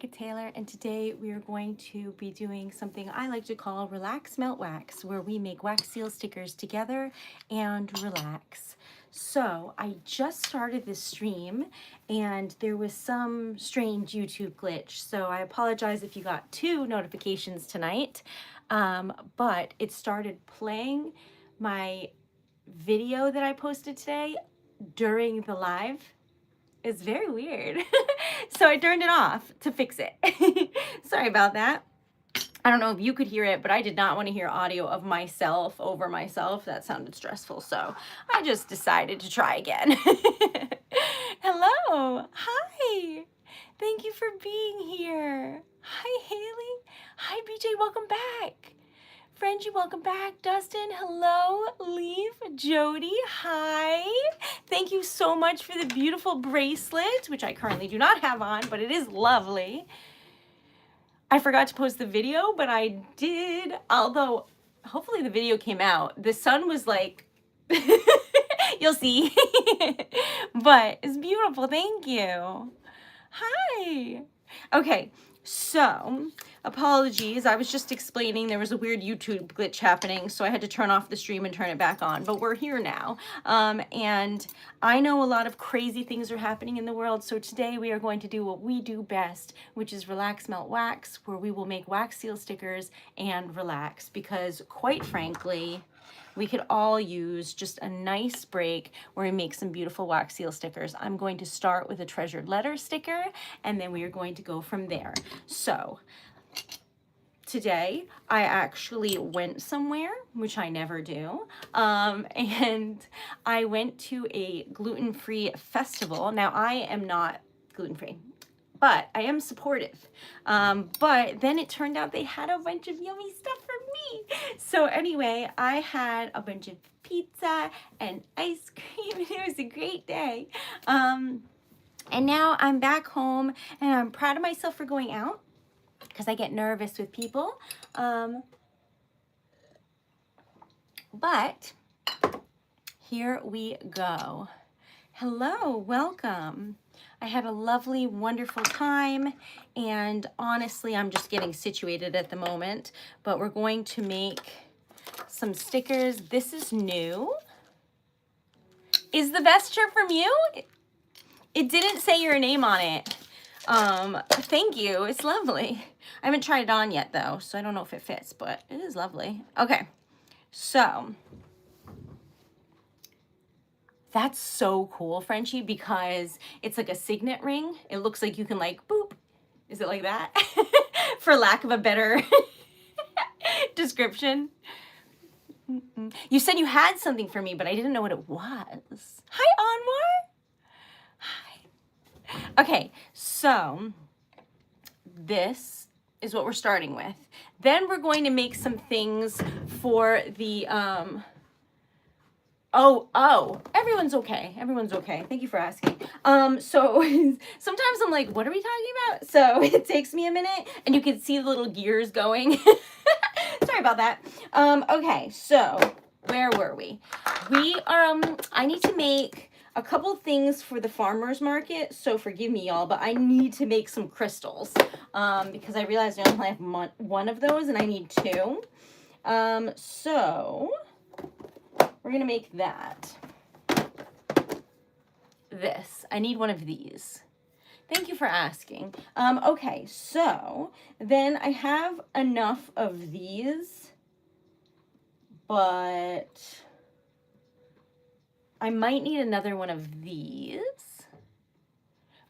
Taylor, and today we are going to be doing something I like to call Relax Melt Wax, where we make wax seal stickers together and relax. So I just started this stream and there was some strange YouTube glitch, so I apologize if you got 2 notifications tonight, but it started playing my video that I posted today during the live. It's very weird. So I turned it off to fix it. Sorry about that. I don't know if you could hear it, but I did not want to hear audio of myself over myself. That sounded stressful, so I just decided to try again. Hello. Hi. Thank you for being here. Hi, Haley. Hi, BJ. Welcome back. Frenchie, welcome back. Dustin, hello. Leaf, Jody, hi. Thank you so much for the beautiful bracelet, which I currently do not have on, but it is lovely. I forgot to post the video, but I did, although hopefully the video came out. The sun was like, you'll see, but it's beautiful. Thank you. Hi. Okay, so apologies. I was just explaining there was a weird YouTube glitch happening, so I had to turn off the stream and turn it back on, but we're here now. And I know a lot of crazy things are happening in the world, so today we are going to do what we do best, which is Relax Melt Wax, where we will make wax seal stickers and relax, because quite frankly, we could all use just a nice break where we make some beautiful wax seal stickers. I'm going to start with a treasured letter sticker, and then we are going to go from there. So today I actually went somewhere, which I never do, and I went to a gluten-free festival. Now, I am not gluten-free, but I am supportive. But then it turned out they had a bunch of yummy stuff for me. So anyway, I had a bunch of pizza and ice cream, and it was a great day. And now I'm back home, and I'm proud of myself for going out, because I get nervous with people. But here we go. Hello, welcome. I had a lovely, wonderful time, and honestly, I'm just getting situated at the moment, but we're going to make some stickers. This is new. Is the vest shirt from you? It didn't say your name on it. Thank you. It's lovely. I haven't tried it on yet, though, so I don't know if it fits, but it is lovely. Okay, so that's so cool, Frenchie, because it's like a signet ring. It looks like you can like, boop. Is it like that? For lack of a better description. You said you had something for me, but I didn't know what it was. Hi, Anwar. Hi. Okay, so this is what we're starting with. Then we're going to make some things for the, everyone's okay. Everyone's okay. Thank you for asking. So sometimes I'm like, what are we talking about? So it takes me a minute, and you can see the little gears going. Sorry about that. Okay, so where were we? I need to make a couple things for the farmer's market, so forgive me, y'all, but I need to make some crystals, because I realized I only have one of those, and I need 2. So we're gonna make that. This. I need one of these. Thank you for asking. Okay, so then I have enough of these, but I might need another one of these.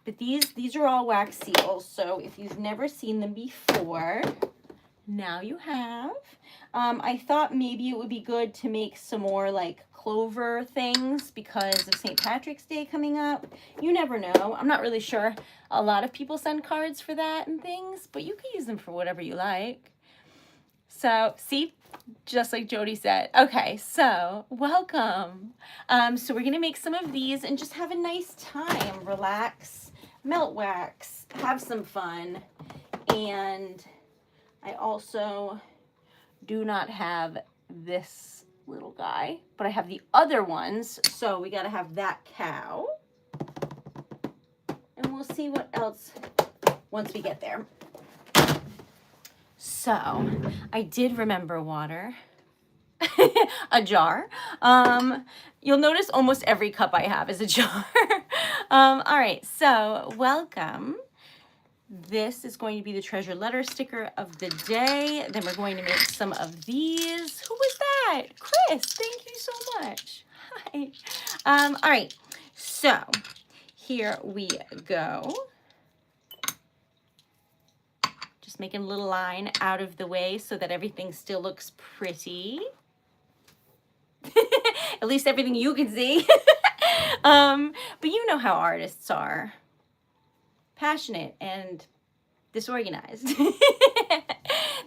But these are all wax seals, so if you've never seen them before, now you have. I thought maybe it would be good to make some more like clover things because of St. Patrick's Day coming up. You never know. I'm not really sure. A lot of people send cards for that and things, but you can use them for whatever you like. So, see? Just like Jody said. Okay, so welcome. So we're gonna make some of these and just have a nice time. Relax, melt wax, have some fun. And I also do not have this little guy, but I have the other ones. So we gotta have that cow. And we'll see what else once we get there. So I did remember water. A jar. You'll notice almost every cup I have is a jar. All right, so welcome. This is going to be the treasure letter sticker of the day. Then we're going to make some of these. Who was that? Chris, thank you so much. Hi. All right, so here we go. Just making a little line out of the way so that everything still looks pretty. At least everything you can see. But you know how artists are. Passionate and disorganized.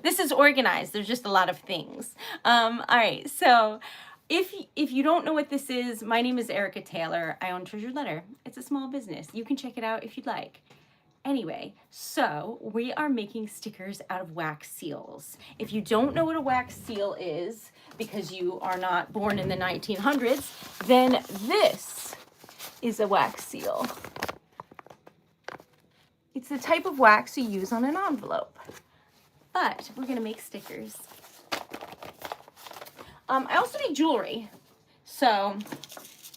This is organized. There's just a lot of things. All right, so if you don't know what this is, my name is Erica Taylor. I own Treasured Letter. It's a small business. You can check it out if you'd like. Anyway, so we are making stickers out of wax seals. If you don't know what a wax seal is, because you are not born in the 1900s, then this is a wax seal. It's the type of wax you use on an envelope. But we're gonna make stickers. I also make jewelry. So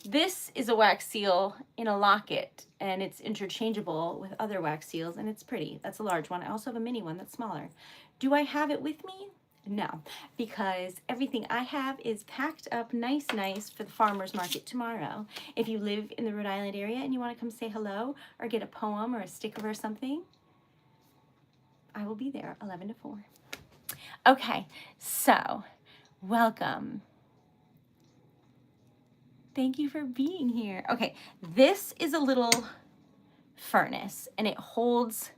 this is a wax seal in a locket, and it's interchangeable with other wax seals, and it's pretty. That's a large one. I also have a mini one that's smaller. Do I have it with me? No, because everything I have is packed up nice for the farmer's market tomorrow. If you live in the Rhode Island area and you want to come say hello or get a poem or a sticker or something, I will be there 11 to 4. Okay, so welcome. Thank you for being here. Okay, this is a little furnace and it holds,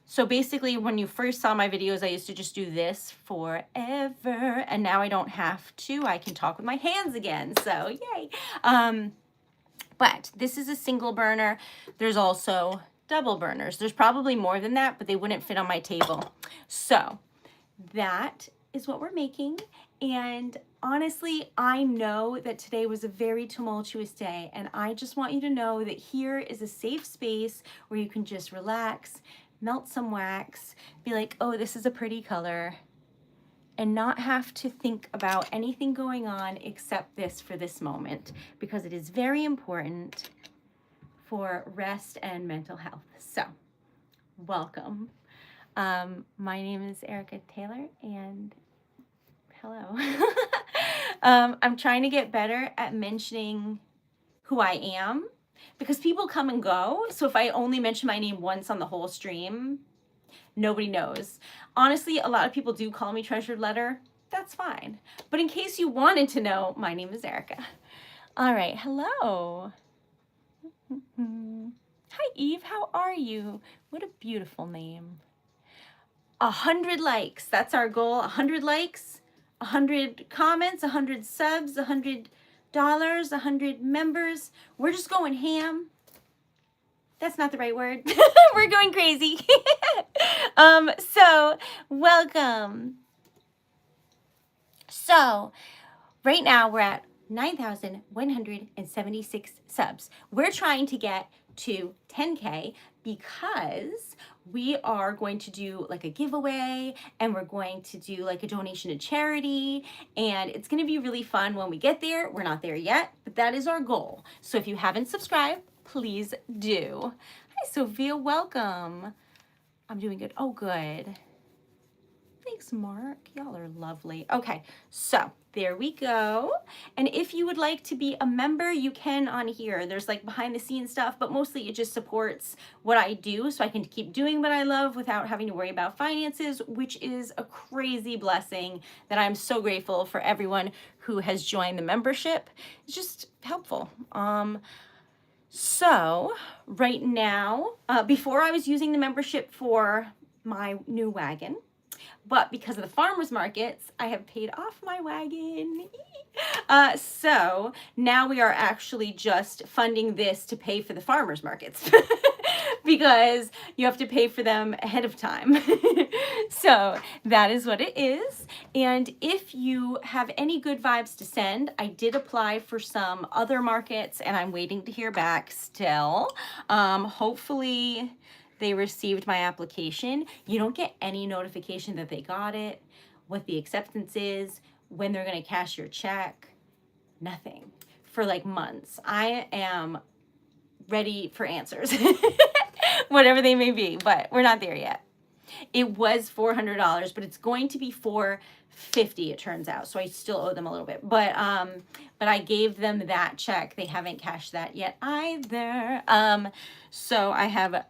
so basically when you first saw my videos, I used to just do this forever, and now I don't have to. I can talk with my hands again, so yay. But this is a single burner. There's also double burners. There's probably more than that, but they wouldn't fit on my table. So that is what we're making. And honestly, I know that today was a very tumultuous day, and I just want you to know that here is a safe space where you can just relax, melt some wax, be like, oh, this is a pretty color, and not have to think about anything going on except this for this moment, because it is very important for rest and mental health. So, welcome. My name is Erica Taylor, and hello. I'm trying to get better at mentioning who I am, because people come and go. So if I only mention my name once on the whole stream, nobody knows. Honestly, a lot of people do call me Treasured Letter. That's fine. But in case you wanted to know, my name is Erica. All right, hello. Hi, Eve, how are you? What a beautiful name. 100 likes, that's our goal. 100 likes, 100 comments, 100 subs, $100, 100 members. We're just going ham. That's not the right word. We're going crazy. So welcome. So right now we're at 9,176 subs. We're trying to get to 10K because we are going to do like a giveaway, and we're going to do like a donation to charity, and it's going to be really fun when we get there. We're not there yet, but that is our goal. So if you haven't subscribed, please do. Hi, Sophia, welcome. I'm doing good. Oh, good. Thanks, Mark. Y'all are lovely. Okay, so there we go. And if you would like to be a member, you can on here. There's like behind the scenes stuff, but mostly it just supports what I do so I can keep doing what I love without having to worry about finances, which is a crazy blessing that I'm so grateful for everyone who has joined the membership. It's just helpful. So right now, before I was using the membership for my new wagon, but because of the farmers markets, I have paid off my wagon. So now we are actually just funding this to pay for the farmers markets because you have to pay for them ahead of time. So that is what it is. And if you have any good vibes to send, I did apply for some other markets and I'm waiting to hear back still. Hopefully they received my application. You don't get any notification that they got it, what the acceptance is, when they're going to cash your check. Nothing for like months. I am ready for answers, whatever they may be, but we're not there yet. It was $400, but it's going to be $450, it turns out. So I still owe them a little bit, but I gave them that check. They haven't cashed that yet either. So I have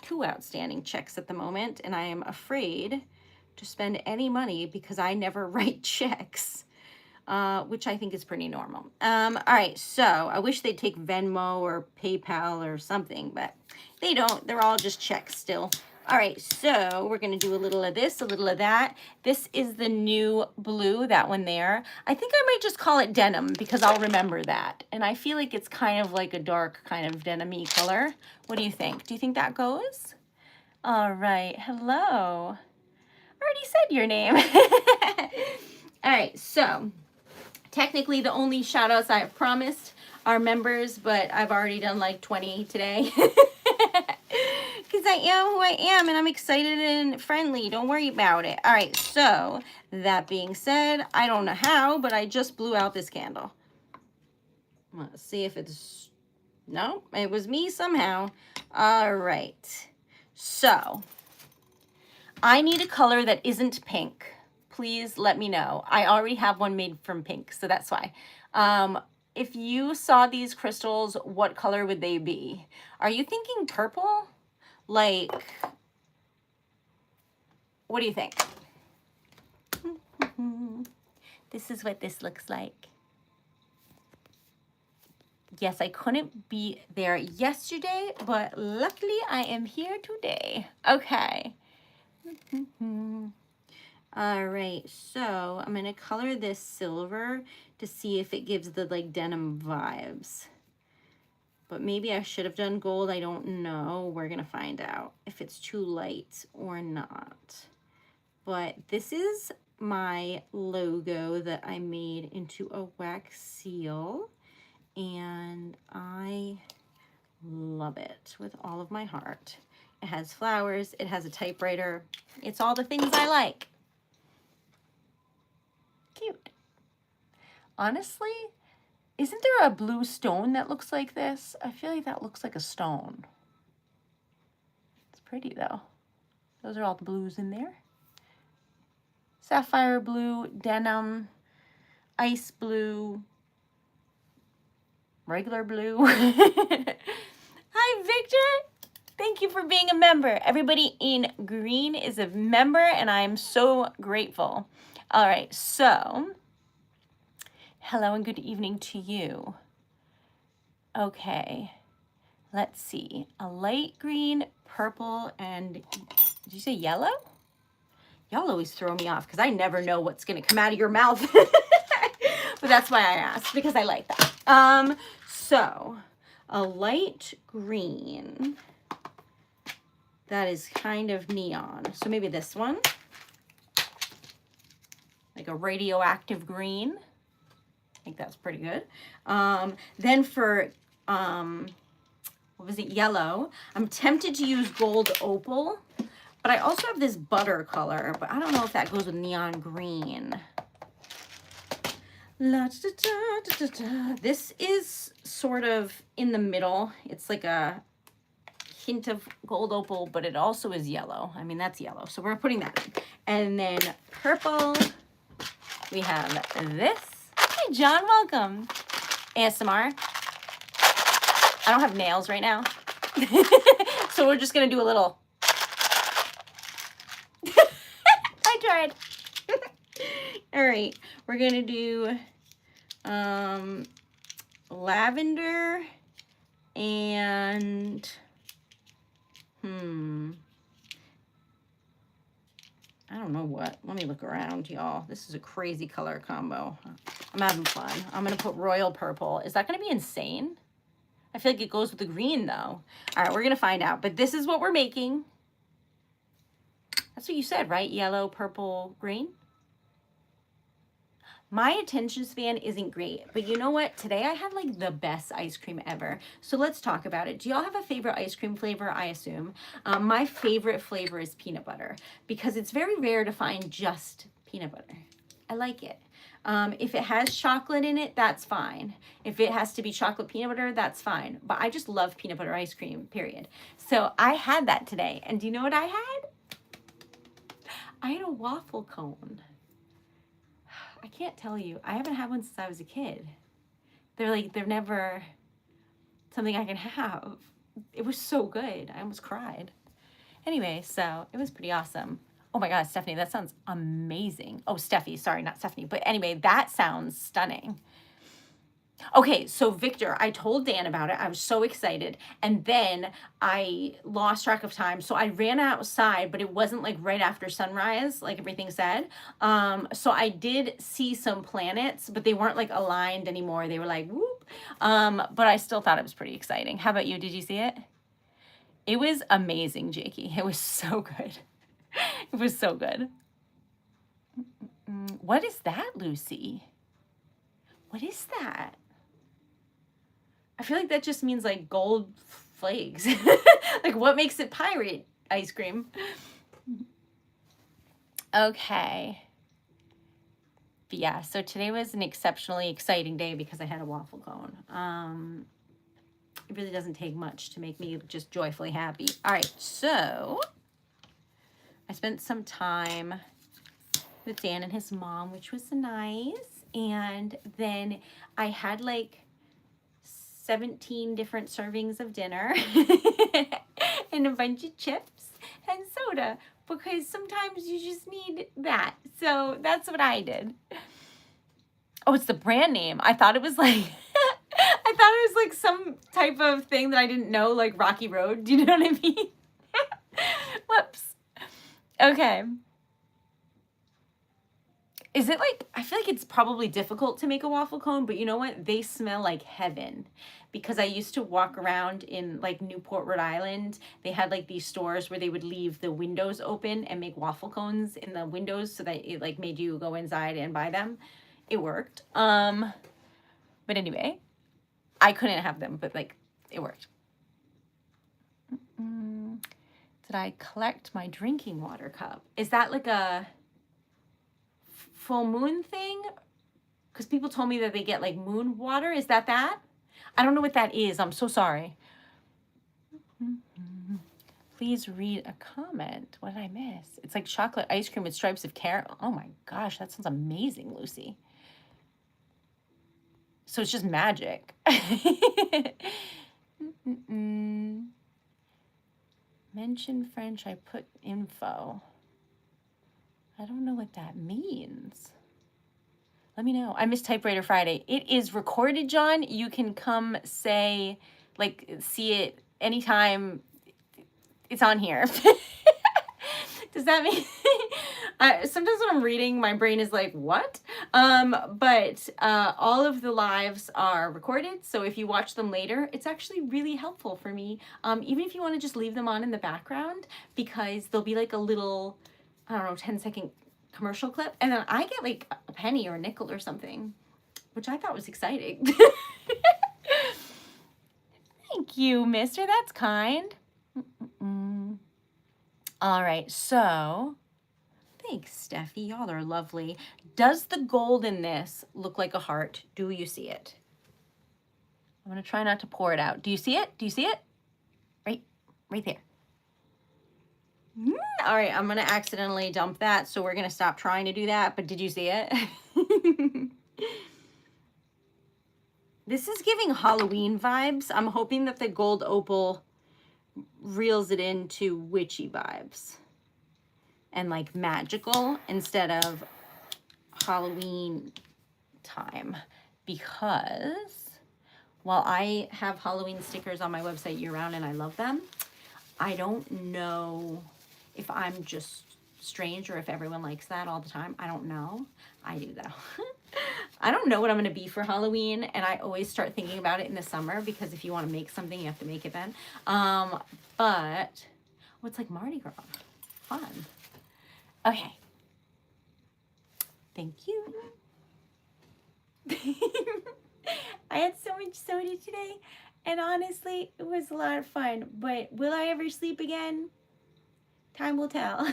2 outstanding checks at the moment, and I am afraid to spend any money because I never write checks. Which I think is pretty normal. All right, so I wish they'd take Venmo or PayPal or something, but they don't. They're all just checks still. All right, so we're going to do a little of this, a little of that. This is the new blue, that one there. I think I might just call it denim because I'll remember that. And I feel like it's kind of like a dark kind of denim-y color. What do you think? Do you think that goes? All right, hello. I already said your name. All right, so technically the only shout outs I have promised are members, but I've already done like 20 today. Because I am who I am and I'm excited and friendly. Don't worry about it. All right, so that being said, I don't know how, but I just blew out this candle. Let's see if it's, no, it was me somehow. All right, so I need a color that isn't pink. Please let me know. I already have one made from pink, so that's why. If you saw these crystals, what color would they be? Are you thinking purple? Like, what do you think? This is what this looks like. Yes, I couldn't be there yesterday, but luckily I am here today. Okay. All right, so I'm gonna color this silver to see if it gives the like denim vibes. But maybe I should have done gold, I don't know. We're gonna find out if it's too light or not. But this is my logo that I made into a wax seal, and I love it with all of my heart. It has flowers, it has a typewriter. It's all the things I like. Cute. Honestly, isn't there a blue stone that looks like this? I feel like that looks like a stone. It's pretty though. Those are all the blues in there. Sapphire blue, denim, ice blue, regular blue. Hi, Victor. Thank you for being a member. Everybody in green is a member, and I'm so grateful. All right, so hello and good evening to you. Okay, let's see. A light green, purple, and did you say yellow? Y'all always throw me off because I never know what's going to come out of your mouth. But that's why I asked, because I like that. So a light green that is kind of neon. So maybe this one. Like a radioactive green. I think that's pretty good. Then for, what was it, yellow. I'm tempted to use gold opal, but I also have this butter color, but I don't know if that goes with neon green. La, da, da, da, da, da. This is sort of in the middle. It's like a hint of gold opal, but it also is yellow. I mean, that's yellow, so we're putting that in. And then purple, we have this. Hi, John, welcome. ASMR. I don't have nails right now, so we're just gonna do a little. I tried. All right, we're gonna do lavender and I don't know what. Let me look around, y'all. This is a crazy color combo. I'm having fun. I'm gonna put royal purple. Is that gonna be insane? I feel like it goes with the green though. All right, we're gonna find out, but this is what we're making. That's what you said, right? Yellow, purple, green. My attention span isn't great, but you know what? Today I had like the best ice cream ever. So let's talk about it. Do y'all have a favorite ice cream flavor? I assume. My favorite flavor is peanut butter because it's very rare to find just peanut butter. I like it. If it has chocolate in it, that's fine. If it has to be chocolate peanut butter, that's fine. But I just love peanut butter ice cream, period. So I had that today. And do you know what I had? I had a waffle cone. I can't tell you. I haven't had one since I was a kid. They're never something I can have. It was so good. I almost cried. Anyway, so it was pretty awesome. Oh my God, Stephanie, that sounds amazing. Oh, Steffi, sorry, not Stephanie. But anyway, that sounds stunning. Okay, so Victor, I told Dan about it. I was so excited. And then I lost track of time. So I ran outside, but it wasn't like right after sunrise, like everything said. So I did see some planets, but they weren't like aligned anymore. They were like, whoop. But I still thought it was pretty exciting. How about you? Did you see it? It was amazing, Jakey. It was so good. It was so good. What is that, Lucy? What is that? I feel like that just means like gold flakes. Like what makes it pirate ice cream? Okay. But yeah, so today was an exceptionally exciting day because I had a waffle cone. It really doesn't take much to make me just joyfully happy. All right, so I spent some time with Dan and his mom, which was nice. And then I had like 17 different servings of dinner and a bunch of chips and soda because sometimes you just need that. So that's what I did. Oh, it's the brand name. I thought it was like, I thought it was like some type of thing that I didn't know, like Rocky Road. Do you know what I mean? Whoops. Okay. Is it like, I feel like it's probably difficult to make a waffle cone, but you know what? They smell like heaven because I used to walk around in like Newport, Rhode Island. They had like these stores where they would leave the windows open and make waffle cones in the windows so that it like made you go inside and buy them. It worked. But anyway, I couldn't have them, but like it worked. Did I collect my drinking water cup? Is that like a full moon thing? Because people told me that they get like moon water. Is that? I don't know what that is. I'm so sorry. Please read a comment. What did I miss? It's like chocolate ice cream with stripes of caramel. Oh my gosh, that sounds amazing, Lucy. So it's just magic. Mention French, I put info. I don't know what that means. Let me know. I missed Typewriter Friday. It is recorded, John. You can come say, like, see it anytime it's on here. Does that mean... sometimes when I'm reading, my brain is like, what? But all of the lives are recorded. So if you watch them later, it's actually really helpful for me. Even if you want to just leave them on in the background, because there'll be like a little, I don't know, 10-second commercial clip. And then I get like a penny or a nickel or something, which I thought was exciting. Thank you, mister. That's kind. All right, so... Thanks, Steffi. Y'all are lovely. Does the gold in this look like a heart? Do you see it? I'm going to try not to pour it out. Do you see it? Do you see it? Right there. All right, I'm going to accidentally dump that, so we're going to stop trying to do that. But did you see it? This is giving Halloween vibes. I'm hoping that the gold opal reels it into witchy vibes. And like magical instead of Halloween time, because while I have Halloween stickers on my website year round and I love them, I don't know if I'm just strange or if everyone likes that all the time. I don't know. I do though. I don't know what I'm going to be for Halloween, and I always start thinking about it in the summer because if you want to make something, you have to make it then. But what's like Mardi Gras? Fun. Okay. Thank you. I had so much soda today, and honestly, it was a lot of fun. But will I ever sleep again? Time will tell.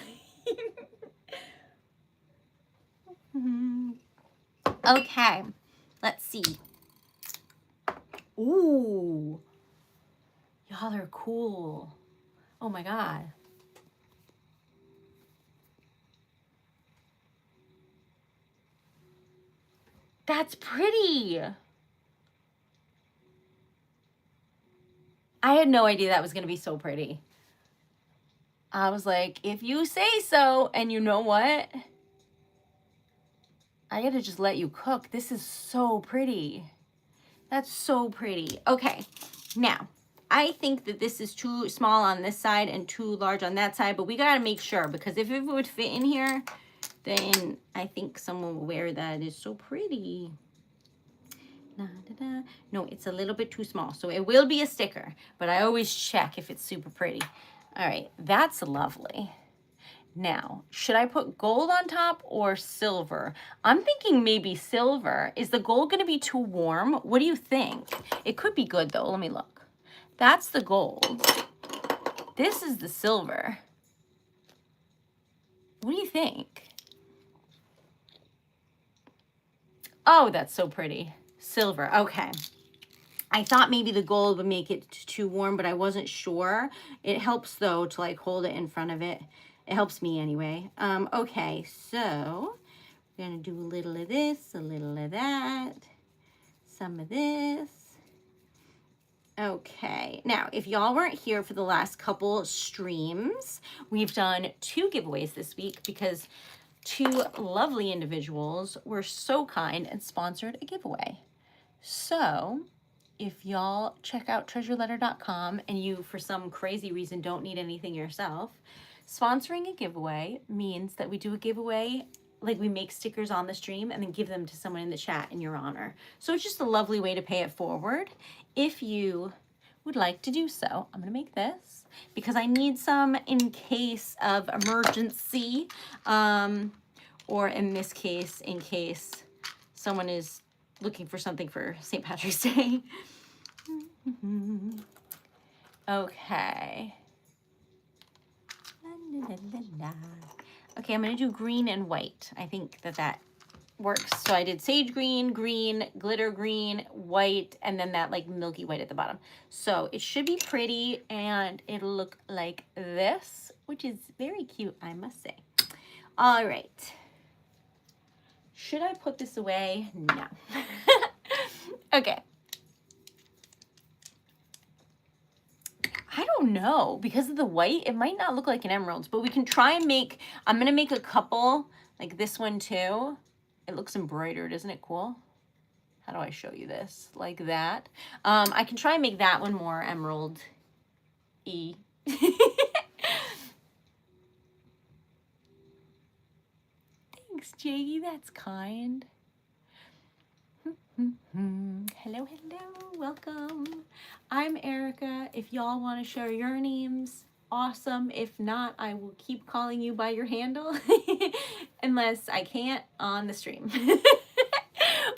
Okay, let's see. Ooh, y'all are cool. Oh my God. That's pretty. I had no idea that was going to be so pretty. I was like, if you say so, and you know what? I got to just let you cook. This is so pretty. That's so pretty. Okay, now, I think that this is too small on this side and too large on that side, but we got to make sure, because if it would fit in here, then I think someone will wear that. It's so pretty. No, it's a little bit too small, so it will be a sticker, but I always check if it's super pretty. All right, that's lovely. Now, should I put gold on top or silver? I'm thinking maybe silver. Is the gold going to be too warm? What do you think? It could be good though. Let me look. That's the gold. This is the silver. What do you think? Oh, that's so pretty. Silver. Okay. I thought maybe the gold would make it too warm, but I wasn't sure. It helps though to like hold it in front of it. It helps me anyway. Okay, so we're gonna do a little of this, a little of that, some of this. Okay, now if y'all weren't here for the last couple streams, we've done 2 giveaways this week because 2 lovely individuals were so kind and sponsored a giveaway. So if y'all check out TreasuredLetter.com and you, for some crazy reason, don't need anything yourself, sponsoring a giveaway means that we do a giveaway, like we make stickers on the stream and then give them to someone in the chat in your honor. So it's just a lovely way to pay it forward if you would like to do so. I'm gonna make this because I need some in case of emergency, or in this case, in case someone is looking for something for St. Patrick's Day. Okay. Okay, I'm gonna do green and white. I think that works. So I did sage green, green, glitter green, white, and then that like milky white at the bottom. So it should be pretty and it'll look like this, which is very cute, I must say. All right. Should I put this away? No. Okay. I don't know. Because of the white, it might not look like an emerald, but we can try and make, I'm going to make a couple, like this one too. It looks embroidered. Isn't it cool? How do I show you this? Like that. I can try and make that one more emerald-y. Thanks, Jaggy. That's kind. Hello, hello. Welcome. I'm Erica. If y'all want to share your names, awesome. If not, I will keep calling you by your handle unless I can't on the stream.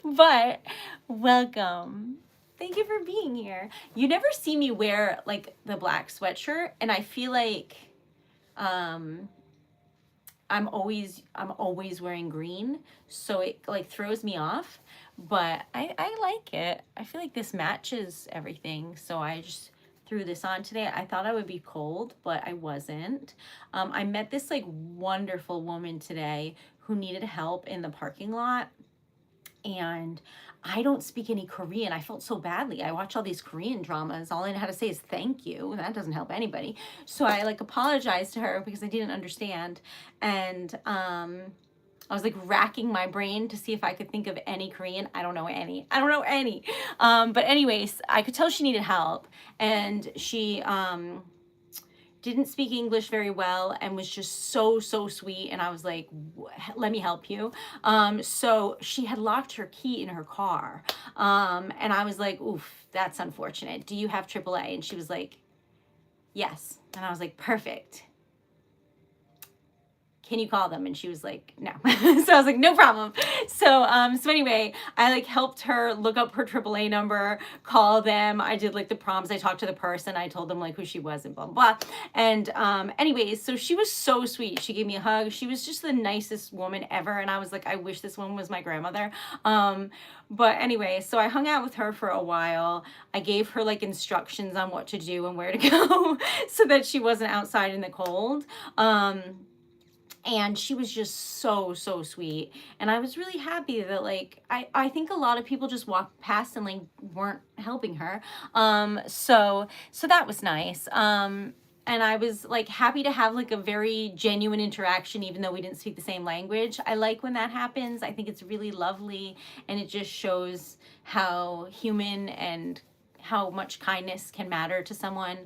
But welcome. Thank you for being here. You never see me wear like the black sweatshirt, and I feel like I'm always wearing green, so it like throws me off, but I like it. I feel like this matches everything, so I just threw this on today. I thought I would be cold, but I wasn't. I met this like wonderful woman today who needed help in the parking lot, and I don't speak any Korean. I felt so badly. I watch all these Korean dramas. All I know how to say is thank you. That doesn't help anybody. So I like apologized to her because I didn't understand. And I was like racking my brain to see if I could think of any Korean. I don't know any. But anyways, I could tell she needed help. And she didn't speak English very well and was just so sweet, and I was like, let me help you. So she had locked her key in her car, and I was like, oof, that's unfortunate. Do you have AAA? And she was like, yes. And I was like, perfect. can you call them? And she was like, no. So I was like, no problem. So anyway, I like helped her look up her AAA number, call them. I did like the prompts. I talked to the person. I told them like who she was and blah, blah, blah. And anyways, so she was so sweet. She gave me a hug. She was just the nicest woman ever. And I was like, I wish this woman was my grandmother. But anyway, so I hung out with her for a while. I gave her like instructions on what to do and where to go so that she wasn't outside in the cold. And she was just so, so sweet. And I was really happy that like, I think a lot of people just walked past and like weren't helping her. So that was nice. And I was like happy to have like a very genuine interaction, even though we didn't speak the same language. I like when that happens. I think it's really lovely. And it just shows how human and how much kindness can matter to someone.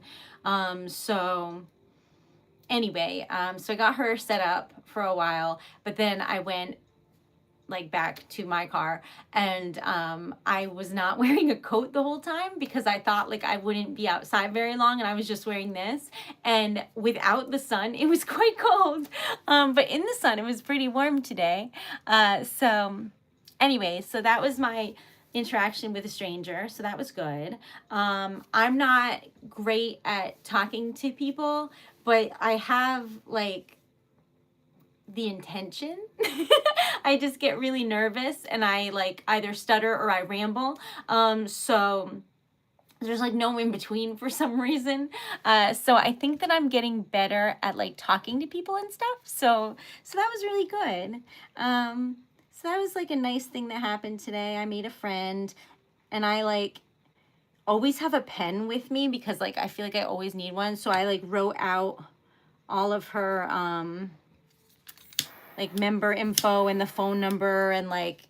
Anyway, so I got her set up for a while, but then I went like back to my car, and I was not wearing a coat the whole time because I thought like I wouldn't be outside very long, and I was just wearing this. And without the sun, it was quite cold, but in the sun, it was pretty warm today. Anyway, so that was my interaction with a stranger, so that was good. I'm not great at talking to people, but I have like the intention. I just get really nervous and I like either stutter or I ramble. So there's like no in between for some reason. So I think that I'm getting better at like talking to people and stuff. So that was really good. So that was like a nice thing that happened today. I made a friend, and I like always have a pen with me because like I feel like I always need one. So I like wrote out all of her like member info and the phone number, and like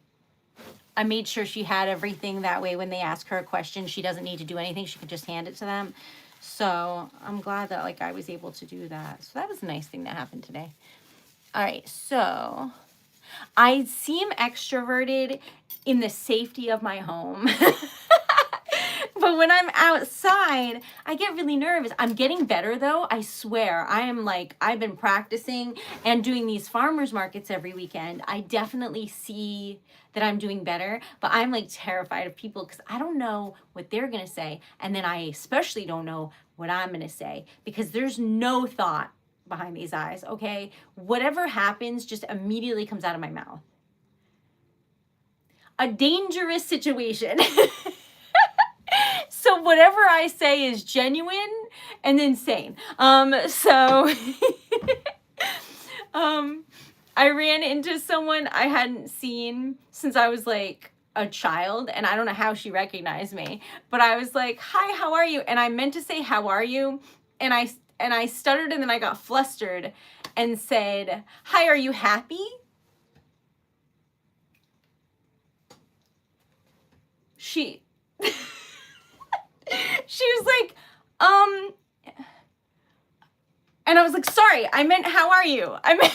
I made sure she had everything. That way when they ask her a question, she doesn't need to do anything. She could just hand it to them. So I'm glad that like I was able to do that. So that was a nice thing that happened today. All right, so I seem extroverted in the safety of my home. But when I'm outside, I get really nervous. I'm getting better though, I swear. I am like, I've been practicing and doing these farmers markets every weekend. I definitely see that I'm doing better, but I'm like terrified of people because I don't know what they're gonna say. And then I especially don't know what I'm gonna say because there's no thought behind these eyes, okay? Whatever happens just immediately comes out of my mouth. A dangerous situation. So whatever I say is genuine and insane. I ran into someone I hadn't seen since I was like a child, and I don't know how she recognized me, but I was like, hi, how are you? And I meant to say, how are you? And I stuttered, and then I got flustered and said, hi, are you happy? She was like, and I was like, sorry, I meant, how are you? I meant,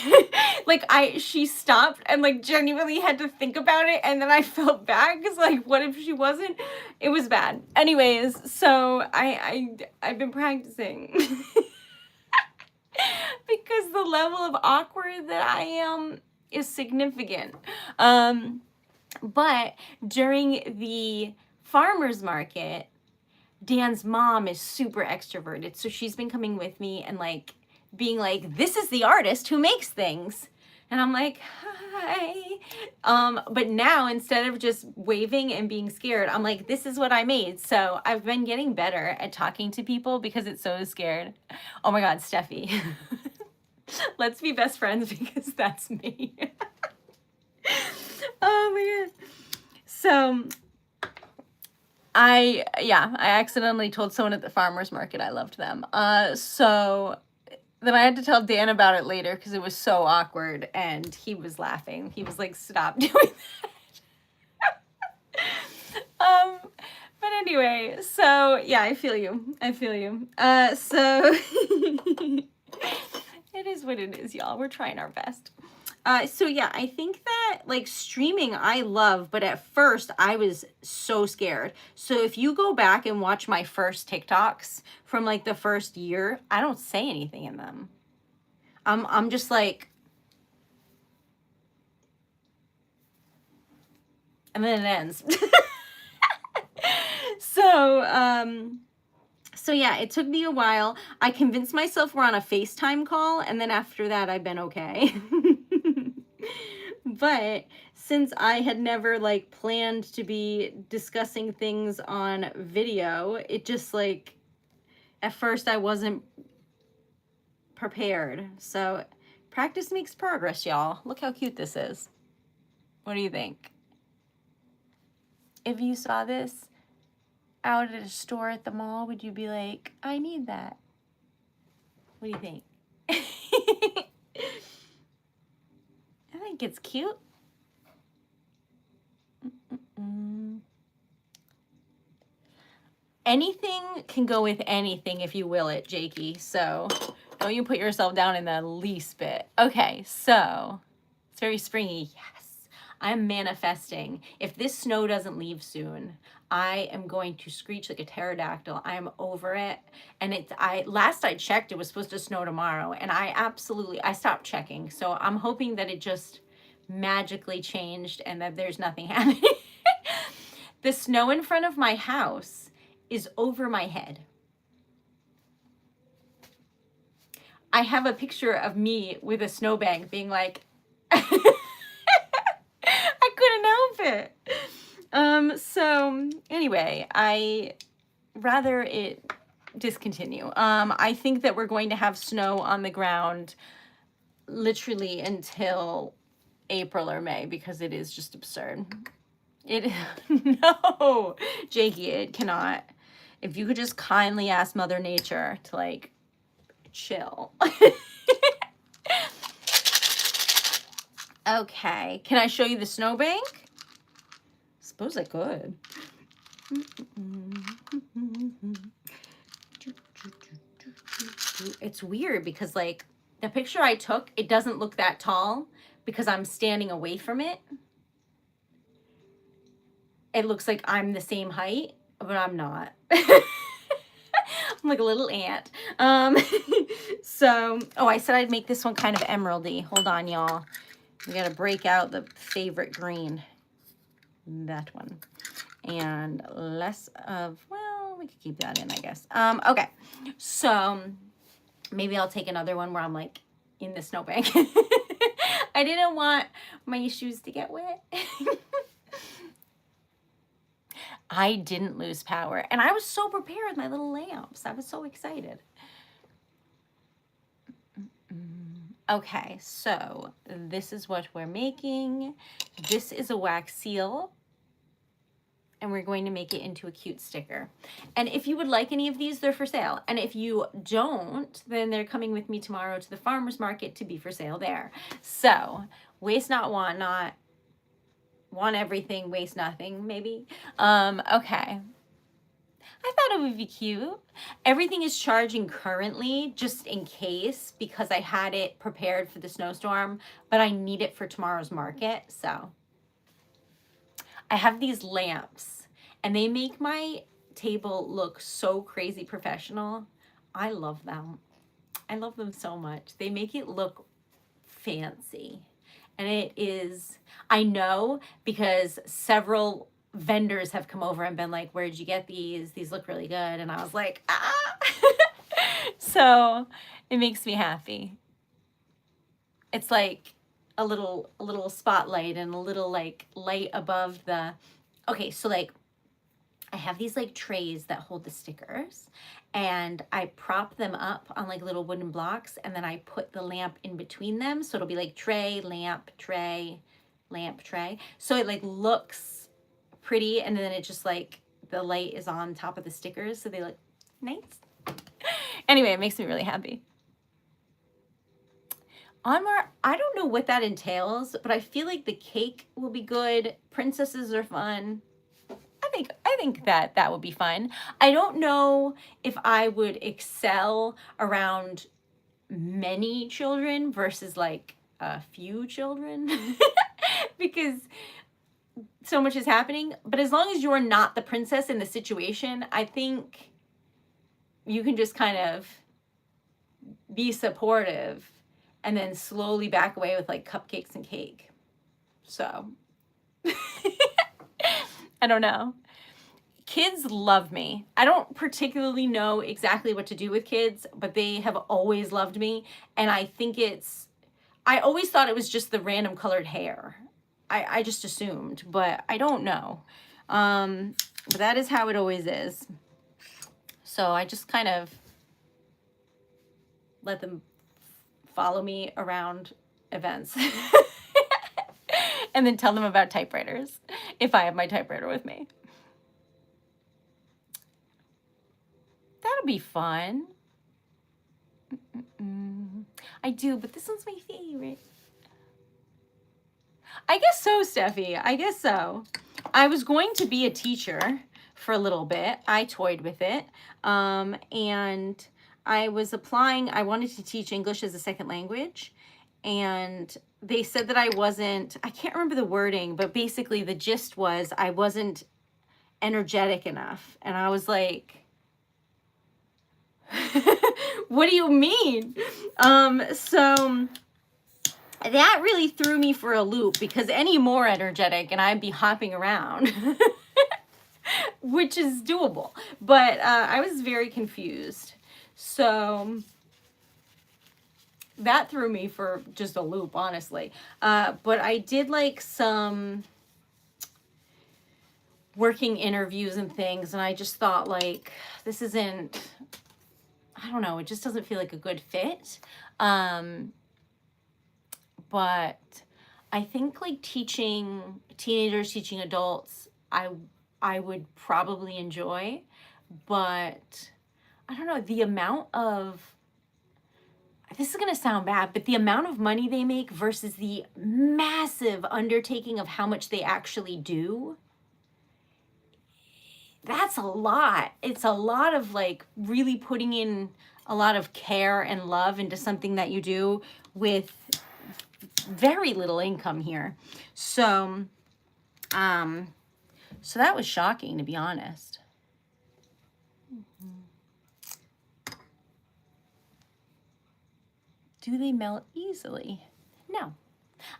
she stopped and like genuinely had to think about it. And then I felt bad because like, what if she wasn't? It was bad. Anyways, so I've been practicing because the level of awkward that I am is significant. But during the farmer's market, Dan's mom is super extroverted. So she's been coming with me and like being like, this is the artist who makes things. And I'm like, hi. But now instead of just waving and being scared, I'm like, this is what I made. So I've been getting better at talking to people because it's so scared. Oh my God, Steffi. Let's be best friends because that's me. Oh my God. So I accidentally told someone at the farmer's market I loved them. So then I had to tell Dan about it later because it was so awkward, and he was laughing. He was like, stop doing that. But anyway, so yeah, I feel you. So it is what it is, y'all. We're trying our best. So yeah, I think that like streaming I love, but at first I was so scared. So if you go back and watch my first TikToks from like the first year, I don't say anything in them. I'm just like and then it ends. So yeah, it took me a while. I convinced myself we're on a FaceTime call, and then after that, I've been okay. But since I had never like planned to be discussing things on video, it just like, at first I wasn't prepared. So practice makes progress, y'all. Look how cute this is. What do you think? If you saw this out at a store at the mall, would you be like, I need that? What do you think? I think it's cute. Anything can go with anything if you will it, Jakey. So don't you put yourself down in the least bit. Okay, so it's very springy. Yes, I'm manifesting. If this snow doesn't leave soon, I am going to screech like a pterodactyl. I'm over it. And last I checked, it was supposed to snow tomorrow, and I stopped checking. So I'm hoping that it just magically changed and that there's nothing happening. The snow in front of my house is over my head. I have a picture of me with a snowbank being like, I couldn't help it. So anyway, I rather it discontinue. I think that we're going to have snow on the ground literally until April or May, because it is just absurd. No, Jakey, it cannot. If you could just kindly ask Mother Nature to like chill. Okay, can I show you the snowbank? Suppose I could. It's weird because like the picture I took, it doesn't look that tall because I'm standing away from it. It looks like I'm the same height, but I'm not. I'm like a little ant. So, oh, I said I'd make this one kind of emeraldy. Hold on, y'all. We gotta break out the favorite green. That one. And less of, well, we could keep that in, I guess. Okay. So maybe I'll take another one where I'm like in the snowbank. I didn't want my shoes to get wet. I didn't lose power, and I was so prepared with my little lamps. I was so excited. Okay, so this is what we're making. This is a wax seal, and we're going to make it into a cute sticker. And if you would like any of these, they're for sale. And if you don't, then they're coming with me tomorrow to the farmer's market to be for sale there. So waste not, want not. Want everything, waste nothing, maybe. Okay. I thought it would be cute. Everything is charging currently, just in case, because I had it prepared for the snowstorm, but I need it for tomorrow's market. So I have these lamps, and they make my table look so crazy professional. I love them. I love them so much. They make it look fancy. And it is, I know, because several vendors have come over and been like, where'd you get these? These look really good. And I was like, ah. So it makes me happy. It's like a little spotlight and a little like light above the, okay, so like I have these like trays that hold the stickers, and I prop them up on like little wooden blocks, and then I put the lamp in between them. So it'll be like tray, lamp, tray, lamp, tray. So it like looks pretty, and then it just like the light is on top of the stickers, so they look nice. Anyway, it makes me really happy. Onward, I don't know what that entails, but I feel like the cake will be good. Princesses are fun. I think that would be fun. I don't know if I would excel around many children versus like a few children because so much is happening. But as long as you're not the princess in the situation, I think you can just kind of be supportive and then slowly back away with like cupcakes and cake. So I don't know. Kids love me. I don't particularly know exactly what to do with kids, but they have always loved me. And I think I always thought it was just the random colored hair. I just assumed, but I don't know. But that is how it always is. So I just kind of let them follow me around events and then tell them about typewriters if I have my typewriter with me. That'll be fun. I do, but this one's my favorite. I guess so, Steffi. I guess so. I was going to be a teacher for a little bit. I toyed with it. And I was applying. I wanted to teach English as a second language. And they said that I can't remember the wording, but basically the gist was I wasn't energetic enough. And I was like, what do you mean? So that really threw me for a loop, because any more energetic and I'd be hopping around, which is doable. But I was very confused. So that threw me for just a loop, honestly. But I did like some working interviews and things, and I just thought, like, this isn't, I don't know, it just doesn't feel like a good fit. But I think like teaching teenagers, teaching adults, I would probably enjoy. But I don't know, the amount of, this is going to sound bad, but the amount of money they make versus the massive undertaking of how much they actually do, that's a lot. It's a lot of like really putting in a lot of care and love into something that you do with very little income here. So, so that was shocking, to be honest. Do they melt easily? No.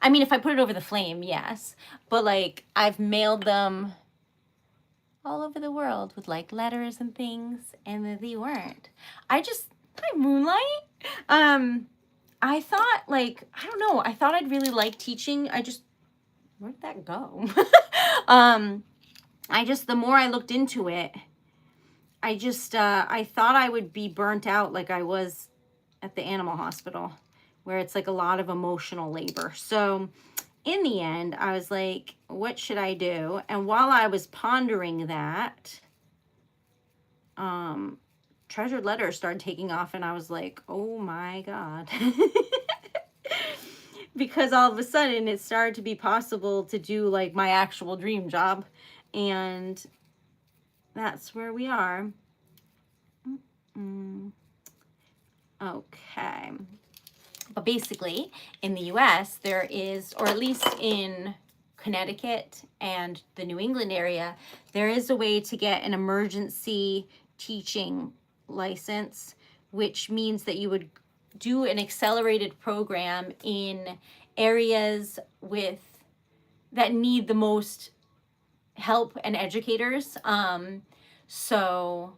I mean, if I put it over the flame, yes. But like, I've mailed them all over the world with like letters and things, and they weren't. Hi, Moonlight. I thought, like, I don't know, I thought I'd really like teaching. Where'd that go? The more I looked into it, I thought I would be burnt out like I was at the animal hospital, where it's like a lot of emotional labor. So in the end, I was like, what should I do? And while I was pondering that, Treasured Letter started taking off, and I was like, oh my God. Because all of a sudden it started to be possible to do like my actual dream job. And that's where we are. Okay. But basically in the US there is, or at least in Connecticut and the New England area, there is a way to get an emergency teaching license, which means that you would do an accelerated program in areas that need the most help and educators. So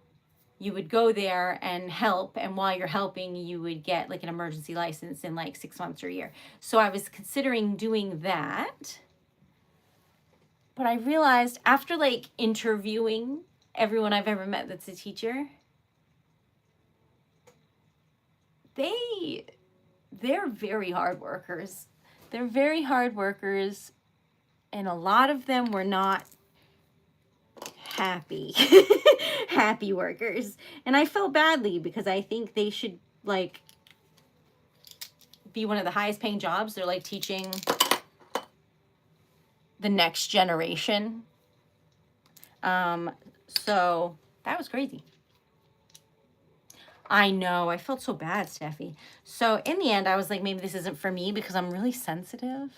you would go there and help, and while you're helping, you would get like an emergency license in like 6 months or a year. So I was considering doing that, but I realized after like interviewing everyone I've ever met that's a teacher, they're very hard workers. They're very hard workers, and a lot of them were not happy happy workers. And I felt badly, because I think they should like be one of the highest paying jobs. They're like teaching the next generation. So that was crazy. I know, I felt so bad, Steffi. So in the end, I was like, maybe this isn't for me, because I'm really sensitive.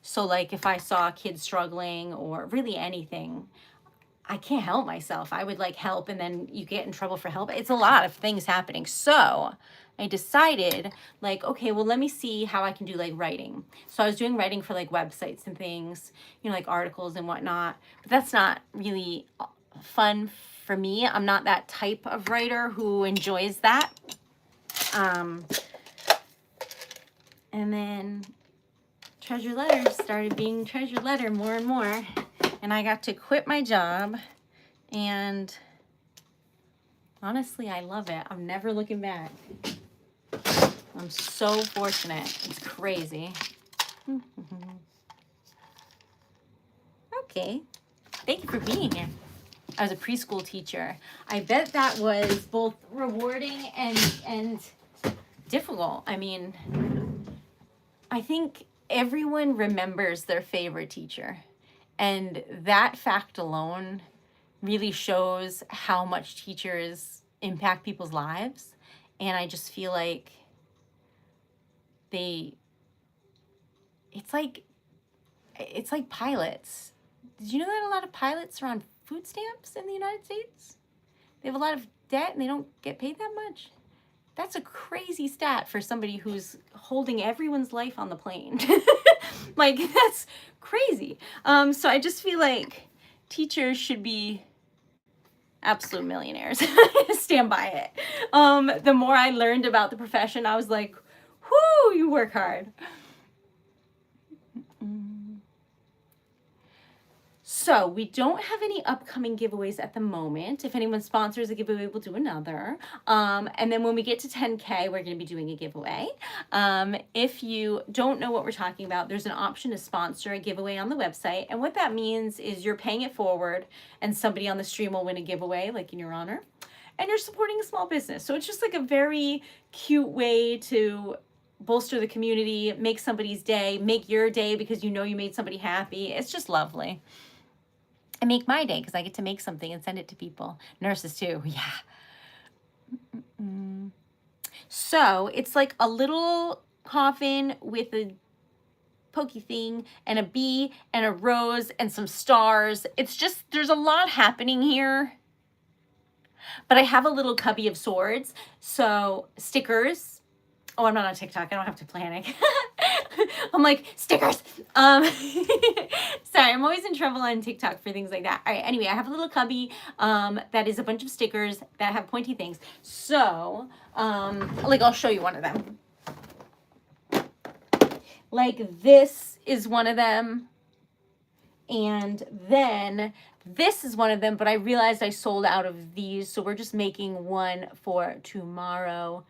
So like if I saw kids struggling or really anything, I can't help myself. I would like help, and then you get in trouble for help. It's a lot of things happening. So I decided like, okay, well, let me see how I can do like writing. So I was doing writing for like websites and things, you know, like articles and whatnot, but that's not really fun for me. I'm not that type of writer who enjoys that. And then Treasured Letter started being Treasured Letter more and more. And I got to quit my job. And honestly, I love it. I'm never looking back. I'm so fortunate. It's crazy. Okay. Thank you for being here. I was a preschool teacher. I bet that was both rewarding and difficult. I mean, I think everyone remembers their favorite teacher. And that fact alone really shows how much teachers impact people's lives. And I just feel like it's like pilots. Did you know that a lot of pilots are on food stamps in the United States? They have a lot of debt and they don't get paid that much. That's a crazy stat for somebody who's holding everyone's life on the plane. Like, that's crazy. So I just feel like teachers should be absolute millionaires. Stand by it. The more I learned about the profession, I was like, whoo, you work hard. So we don't have any upcoming giveaways at the moment. If anyone sponsors a giveaway, we'll do another. And then when we get to 10K, we're going to be doing a giveaway. If you don't know what we're talking about, there's an option to sponsor a giveaway on the website. And what that means is you're paying it forward and somebody on the stream will win a giveaway, like in your honor. And you're supporting a small business. So it's just like a very cute way to bolster the community, make somebody's day, make your day because you know you made somebody happy. It's just lovely. And make my day because I get to make something and send it to people. Nurses too, yeah. So it's like a little coffin with a pokey thing and a bee and a rose and some stars. It's just, there's a lot happening here. But I have a little cubby of swords. So stickers. Oh, I'm not on TikTok. I don't have to panic. I'm like, stickers. Sorry, I'm always in trouble on TikTok for things like that. All right, anyway, I have a little cubby that is a bunch of stickers that have pointy things. So, like, I'll show you one of them. Like, this is one of them. And then this is one of them, but I realized I sold out of these. So we're just making one for tomorrow.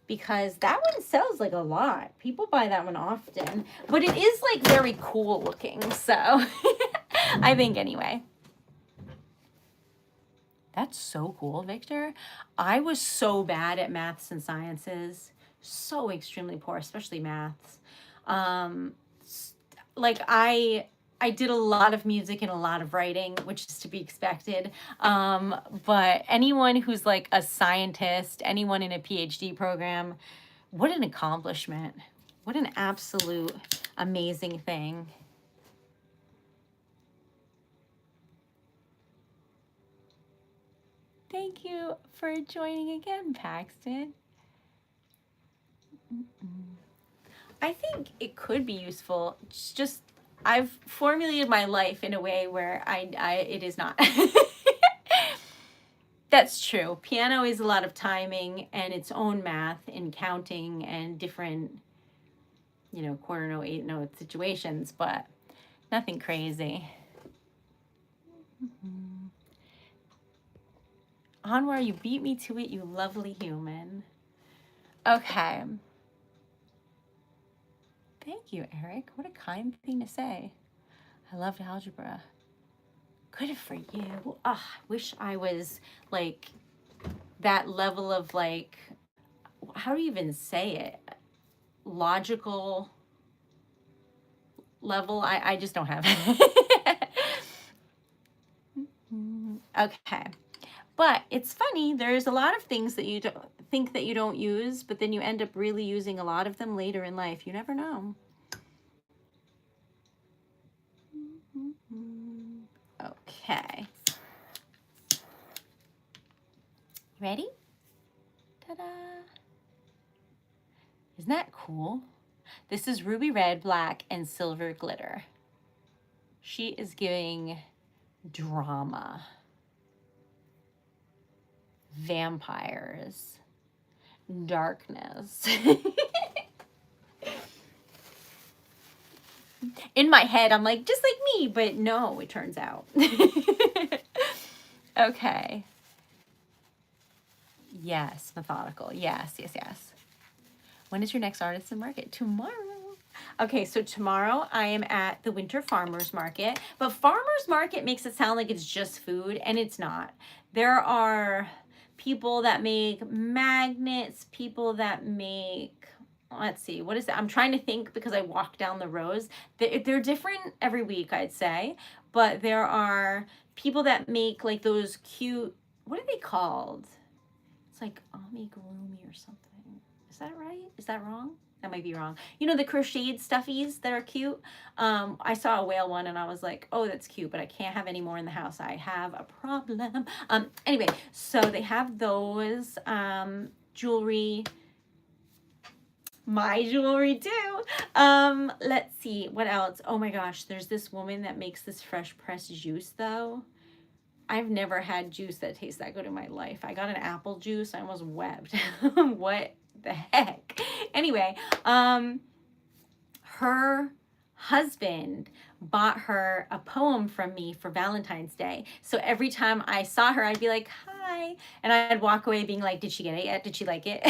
Because that one sells like a lot. People buy that one often. But it is like very cool looking. So I think anyway. That's so cool, Victor. I was so bad at maths and sciences. So extremely poor, especially maths. Like I did a lot of music and a lot of writing, which is to be expected. But anyone who's like a scientist, anyone in a PhD program, what an accomplishment. What an absolute amazing thing. Thank you for joining again, Paxton. I think it could be useful. It's just I've formulated my life in a way where it is not. That's true. Piano is a lot of timing and its own math and counting and different, you know, quarter note, eighth note situations, but nothing crazy. Anwar, you beat me to it, you lovely human. Okay. Thank you, Eric. What a kind thing to say. I loved algebra. Good for you. I wish I was like that level of like, how do you even say it? Logical level. I just don't have it. Okay. But it's funny, there's a lot of things that you don't think that you don't use, but then you end up really using a lot of them later in life. You never know. Okay. Ready? Ta-da! Isn't that cool? This is ruby red, black, and silver glitter. She is giving drama, vampires, darkness. In my head, I'm like, just like me, but no, it turns out. Okay. Yes, methodical. Yes, yes, yes. When is your next artisan market? Tomorrow. Okay, so tomorrow I am at the Winter Farmers Market, but Farmers Market makes it sound like it's just food, and it's not. There are people that make magnets, people that make, let's see, what is it? I'm trying to think because I walk down the rows. They're different every week, I'd say, but there are people that make like those cute, what are they called? It's like amigurumi or something. Is that right? Is that wrong? That might be wrong. You know, the crocheted stuffies that are cute. I saw a whale one and I was like, oh, that's cute, but I can't have any more in the house. I have a problem. Anyway, so they have those jewelry. My jewelry too. Let's see, what else? Oh my gosh, there's this woman that makes this fresh pressed juice though. I've never had juice that tastes that good in my life. I got an apple juice. I almost wept. What the heck? Anyway, her husband bought her a poem from me for Valentine's Day. So every time I saw her, I'd be like, hi. And I'd walk away being like, did she get it yet? Did she like it?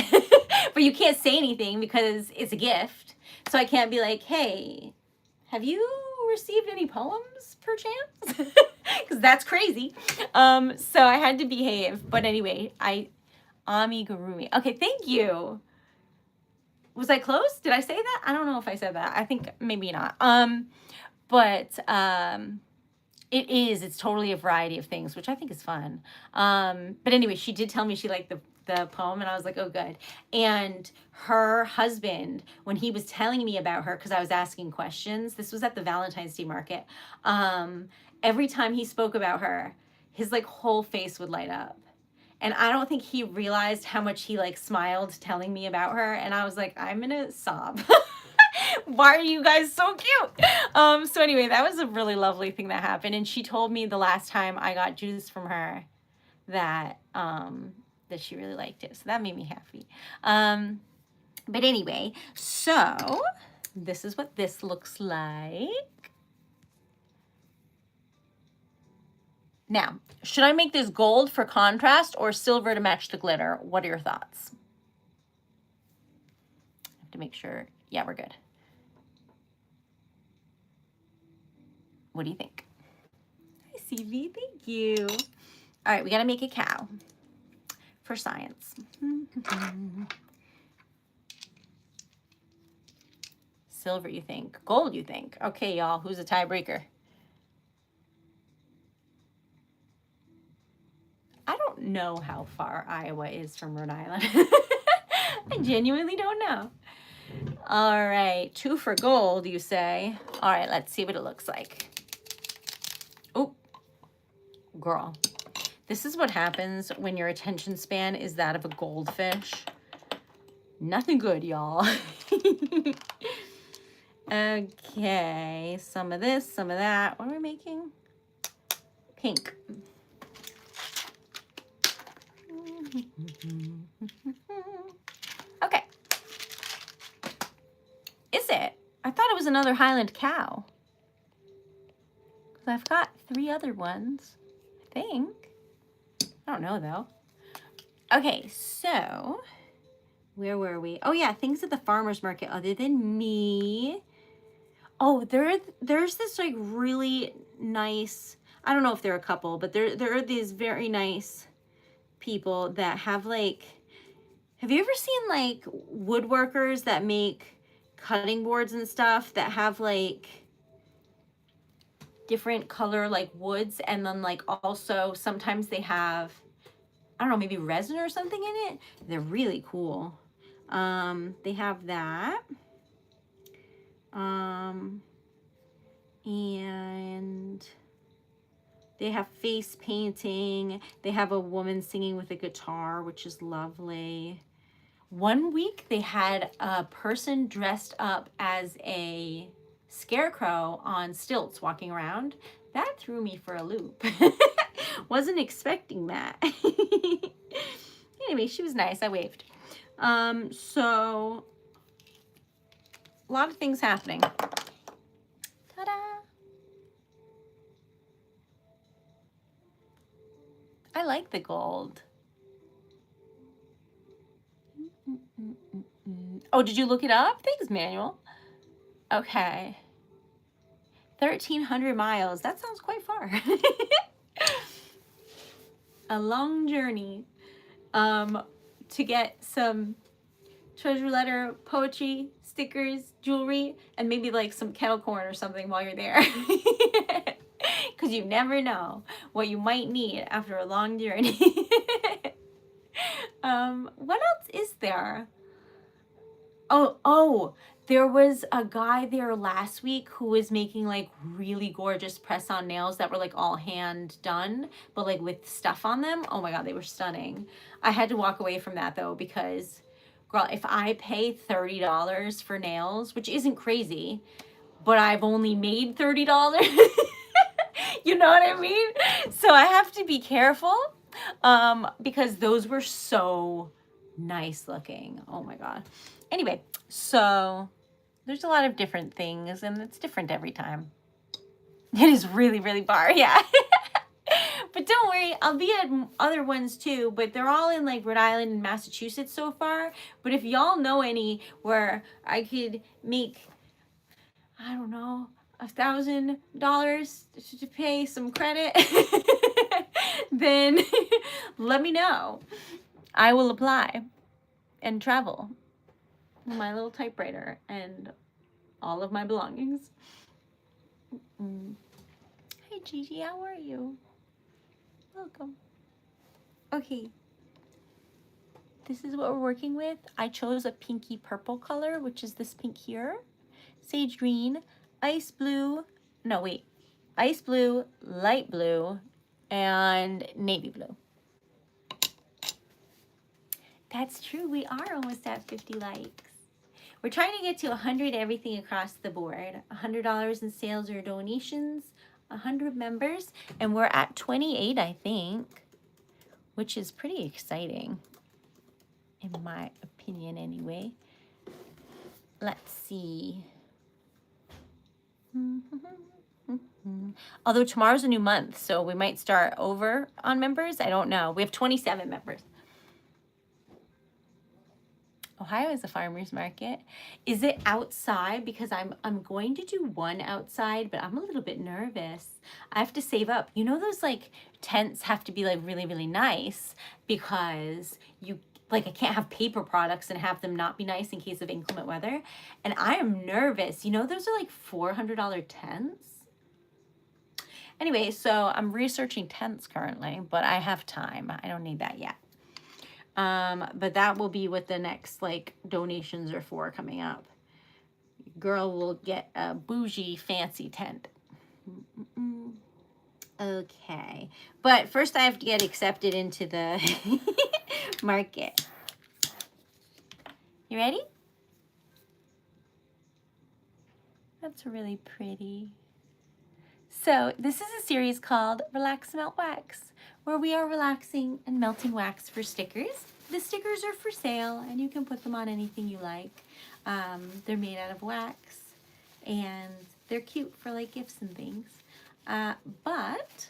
But you can't say anything because it's a gift. So I can't be like, hey, have you received any poems perchance? Because that's crazy. So I had to behave. But anyway, amigurumi. Okay, thank you. Was I close? Did I say that? I don't know if I said that. I think maybe not. But it's totally a variety of things, which I think is fun. But anyway, she did tell me she liked the poem, and I was like, oh, good. And her husband, when he was telling me about her, because I was asking questions, this was at the Valentine's Day market, every time he spoke about her, his like whole face would light up. And I don't think he realized how much he like smiled telling me about her. And I was like, I'm gonna sob. Why are you guys so cute? So anyway, that was a really lovely thing that happened. And she told me the last time I got juice from her that that she really liked it. So that made me happy. But anyway, so this is what this looks like. Now, should I make this gold for contrast or silver to match the glitter? What are your thoughts? I have to make sure. Yeah, we're good. What do you think? Hi, CV. Thank you. All right, we got to make a cow for science. Silver, you think? Gold, you think? Okay, y'all. Who's a tiebreaker? I don't know how far Iowa is from Rhode Island. I genuinely don't know. All right, 2 for gold, you say. All right, let's see what it looks like. Oh, girl. This is what happens when your attention span is that of a goldfish. Nothing good, y'all. Okay, some of this, some of that. What are we making? Pink. Okay. Is it? I thought it was another Highland cow. Because I've got 3 other ones, I think. I don't know, though. Okay, so where were we? Oh, yeah, things at the farmer's market other than me. Oh, there's this, like, really nice, I don't know if there are a couple, but there are these very nice people that have, like, have you ever seen, like, woodworkers that make cutting boards and stuff that have, like, different color, like, woods, and then, like, also sometimes they have, I don't know, maybe resin or something in it? They're really cool. They have that. And They have face painting. They have a woman singing with a guitar, which is lovely. One week they had a person dressed up as a scarecrow on stilts walking around. That threw me for a loop. Wasn't expecting that. Anyway, she was nice. I waved. So a lot of things happening. Ta-da! I like the gold. Oh, did you look it up? Thanks, Manuel. Okay. 1,300 miles. That sounds quite far. A long journey to get some treasure letter, poetry, stickers, jewelry, and maybe like some kettle corn or something while you're there. Because you never know what you might need after a long journey. What else is there? Oh, there was a guy there last week who was making like really gorgeous press-on nails that were like all hand done, but like with stuff on them. Oh my God, they were stunning. I had to walk away from that though, because girl, if I pay $30 for nails, which isn't crazy, but I've only made $30, you know what I mean? So I have to be careful, because those were so nice looking. Oh my God. Anyway, so there's a lot of different things, and it's different every time. It is really, really far, yeah. But don't worry, I'll be at other ones too, but they're all in like Rhode Island and Massachusetts so far. But if y'all know any where I could make, I don't know, $1,000 to pay some credit, then let me know. I will apply and travel with my little typewriter and all of my belongings. Hey Gigi, how are you? Welcome. Okay. This is what we're working with. I chose a pinky purple color, which is this pink here. Sage green, ice blue, ice blue, light blue, and navy blue. That's true, we are almost at 50 likes. We're trying to get to 100 everything across the board. $100 in sales or donations, 100 members, and we're at 28, I think, which is pretty exciting, in my opinion anyway. Let's see. Although tomorrow's a new month, so we might start over on members. I don't know. We have 27 members. Ohio is a farmer's market. Is it outside? Because I'm going to do one outside, but I'm a little bit nervous. I have to save up. You know, those like tents have to be like really, really nice, because I can't have paper products and have them not be nice in case of inclement weather. And I am nervous. You know, those are like $400 tents. Anyway, so I'm researching tents currently, but I have time. I don't need that yet. But that will be what the next like donations are for coming up. Girl will get a bougie fancy tent. Okay, but first I have to get accepted into the market. You ready? That's really pretty. So this is a series called Relax, Melt, Wax, where we are relaxing and melting wax for stickers. The stickers are for sale, and you can put them on anything you like. They're made out of wax, and they're cute for like gifts and things. But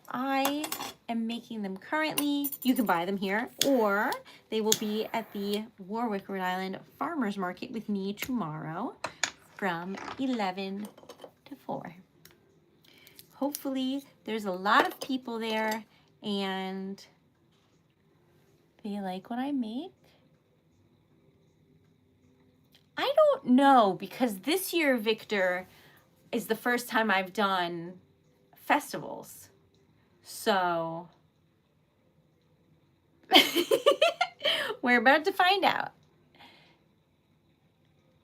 I am making them currently. You can buy them here, or they will be at the Warwick, Rhode Island Farmers Market with me tomorrow from 11 to 4. Hopefully there's a lot of people there and they like what I make. I don't know, because this year, Victor, is the first time I've done festivals. So we're about to find out.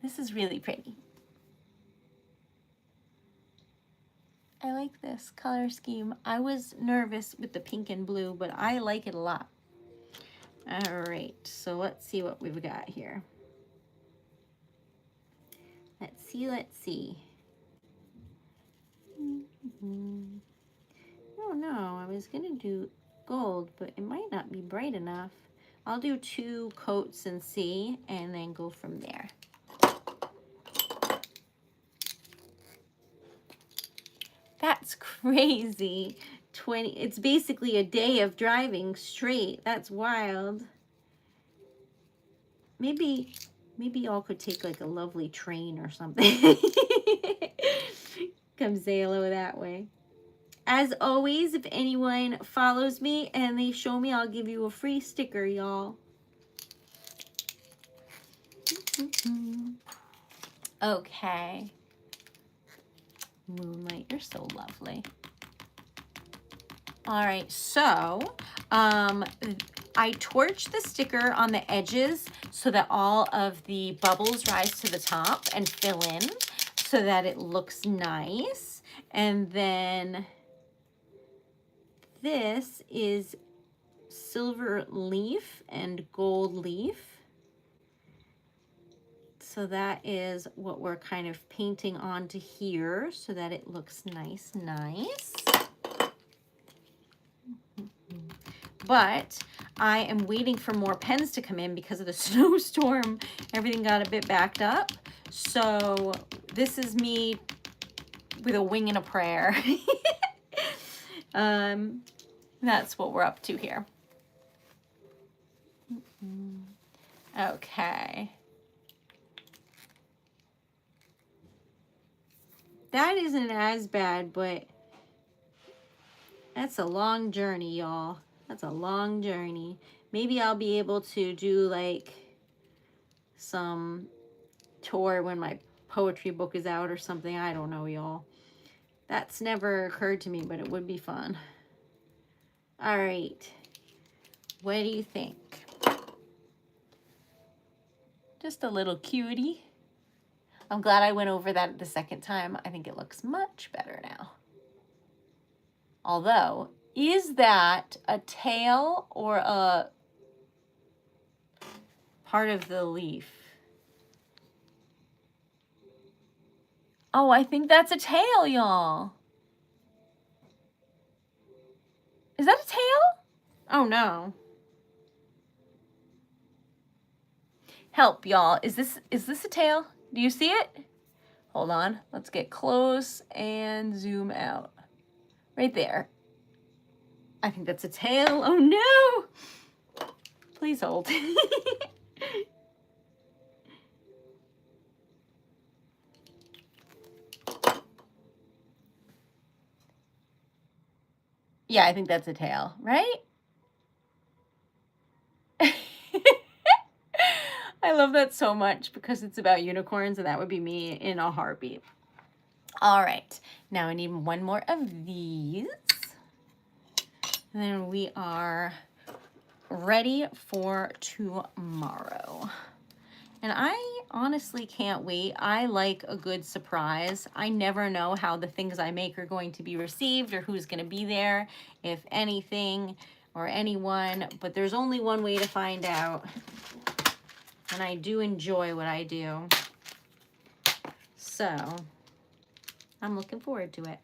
This is really pretty. I like this color scheme. I was nervous with the pink and blue, but I like it a lot. All right, so let's see what we've got here. Let's see. Oh no, I was gonna do gold, but it might not be bright enough. I'll do 2 coats and see, and then go from there. That's crazy. It's basically a day of driving straight. That's wild. Maybe y'all could take like a lovely train or something. Come say hello that way. As always, if anyone follows me and they show me, I'll give you a free sticker, y'all. Okay. Moonlight, you're so lovely. All right, so I torched the sticker on the edges so that all of the bubbles rise to the top and fill in so that it looks nice. And then this is silver leaf and gold leaf. So that is what we're kind of painting onto here so that it looks nice. But I am waiting for more pens to come in because of the snowstorm. Everything got a bit backed up. So this is me with a wing and a prayer. That's what we're up to here. Okay. That isn't as bad, but that's a long journey, y'all. That's a long journey. Maybe I'll be able to do like some tour when my poetry book is out or something. I don't know, y'all. That's never occurred to me, but it would be fun. All right. What do you think? Just a little cutie. I'm glad I went over that the second time. I think it looks much better now. Although, is that a tail or a part of the leaf? Oh, I think that's a tail, y'all. Is that a tail? Oh, no. Help, y'all. Is this a tail? Do you see it? Hold on. Let's get close and zoom out. Right there. I think that's a tail. Oh, no. Please hold. Yeah, I think that's a tail, right? I love that so much because it's about unicorns, and that would be me in a heartbeat. All right, now I need one more of these. And then we are ready for tomorrow. And I honestly can't wait. I like a good surprise. I never know how the things I make are going to be received or who's going to be there, if anything or anyone. But there's only one way to find out. And I do enjoy what I do. So I'm looking forward to it.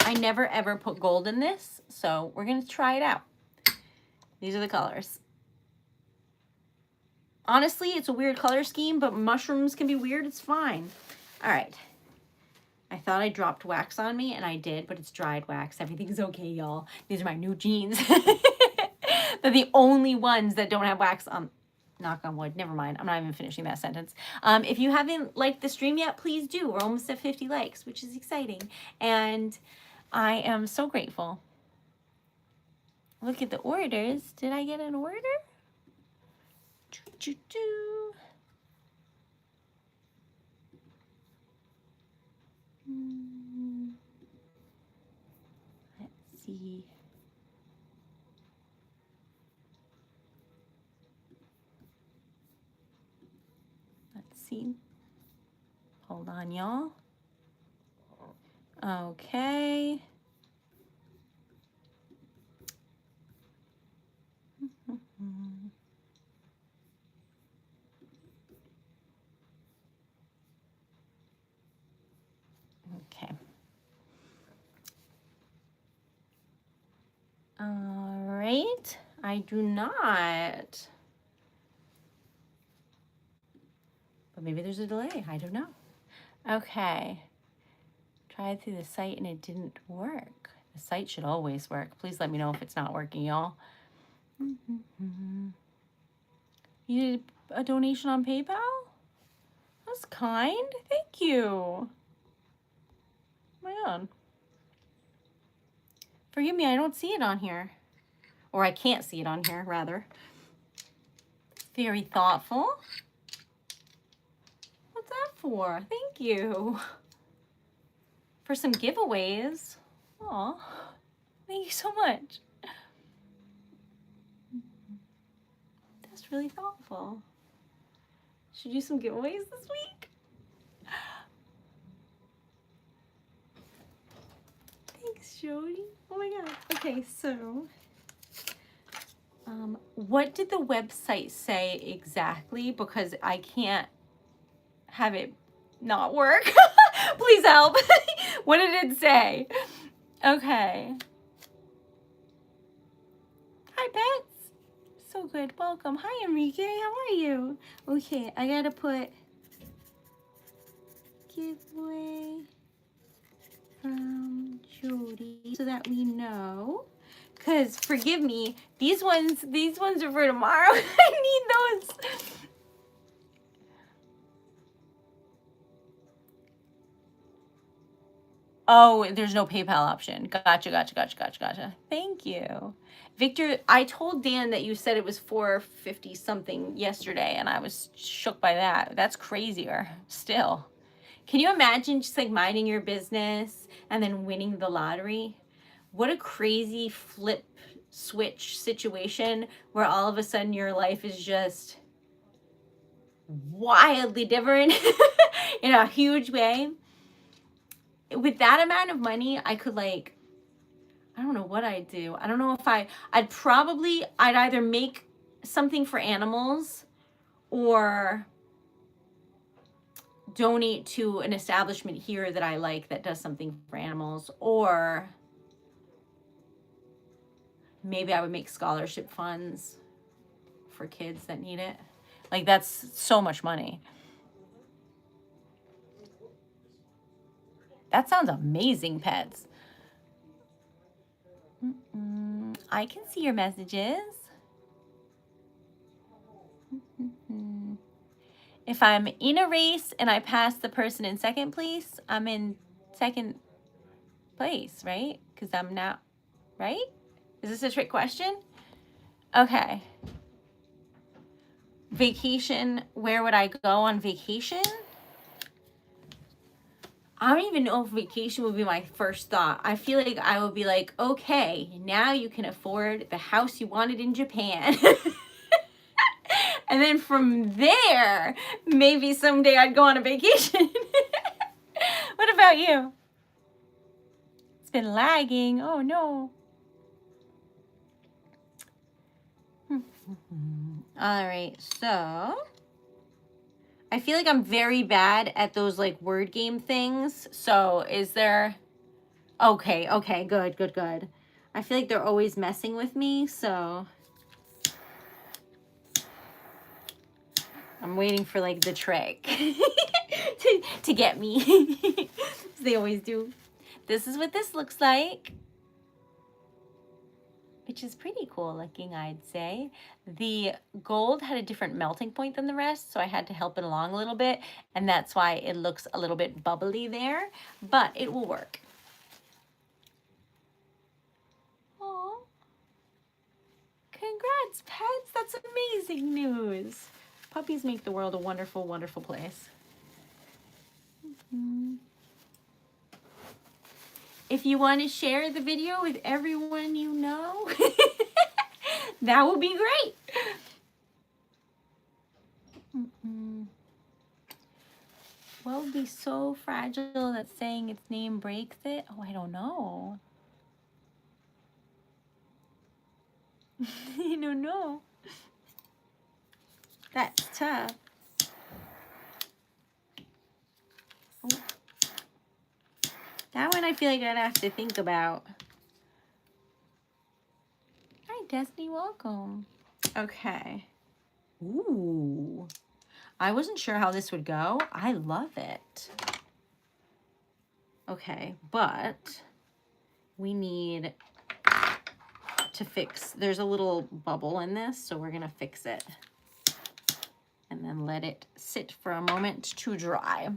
I never ever put gold in this, so we're going to try it out. These are the colors. Honestly, it's a weird color scheme, but mushrooms can be weird. It's fine. All right. I thought I dropped wax on me, and I did, but it's dried wax. Everything's okay, y'all. These are my new jeans. They're the only ones that don't have wax on. Knock on wood. Never mind. I'm not even finishing that sentence. If you haven't liked the stream yet, please do. We're almost at 50 likes, which is exciting. And I am so grateful. Look at the orders. Did I get an order? Let's see. Let's see. Hold on, y'all. Okay. Okay. All right. I do not. But maybe there's a delay. I don't know. Okay. Tried through the site and it didn't work. The site should always work. Please let me know if it's not working, y'all. You did a donation on PayPal? That's kind. Thank you. Oh my God. Forgive me, I don't see it on here. Or I can't see it on here, rather. Very thoughtful. What's that for? Thank you. For some giveaways. Aw, thank you so much. That's really thoughtful. Should do some giveaways this week? Thanks, Jody. Oh my God. Okay, so what did the website say exactly? Because I can't have it not work. Please help. What did it say? Okay. Hi, pets. So good. Welcome. Hi, Enrique. How are you? Okay, I gotta put giveaway from Jody so that we know. Cause forgive me, these ones are for tomorrow. I need those. Oh, there's no PayPal option. Gotcha. Thank you. Victor, I told Dan that you said it was $4.50 something yesterday, and I was shook by that. That's crazier still. Can you imagine just like minding your business and then winning the lottery? What a crazy flip switch situation where all of a sudden your life is just wildly different in a huge way. With that amount of money, I could like, I don't know what I'd do. I don't know if I'd either make something for animals or donate to an establishment here that I like that does something for animals, or maybe I would make scholarship funds for kids that need it. Like, that's so much money. That sounds amazing, pets. I can see your messages. If I'm in a race and I pass the person in second place, I'm in second place, right? Because I'm not, right? Is this a trick question? Okay. Vacation, where would I go on vacation? I don't even know if vacation would be my first thought. I feel like I would be like, okay, now you can afford the house you wanted in Japan. And then from there, maybe someday I'd go on a vacation. What about you? It's been lagging. Oh, no. All right, so I feel like I'm very bad at those like word game things. So is there... Okay, good. I feel like they're always messing with me, so I'm waiting for like the trick to get me. They always do. This is what this looks like, which is pretty cool looking, I'd say. The gold had a different melting point than the rest, so I had to help it along a little bit, and that's why it looks a little bit bubbly there, but it will work. Aw. Congrats, pets. That's amazing news. Puppies make the world a wonderful, wonderful place. If you want to share the video with everyone you know, that would be great. What would be so fragile that saying its name breaks it? Oh, I don't know. I don't know. That's tough. Oh. That one I feel like I'd have to think about. Hi, Destiny, welcome. Okay. Ooh. I wasn't sure how this would go. I love it. Okay, but we need to fix, there's a little bubble in this, so we're gonna fix it. And then let it sit for a moment to dry.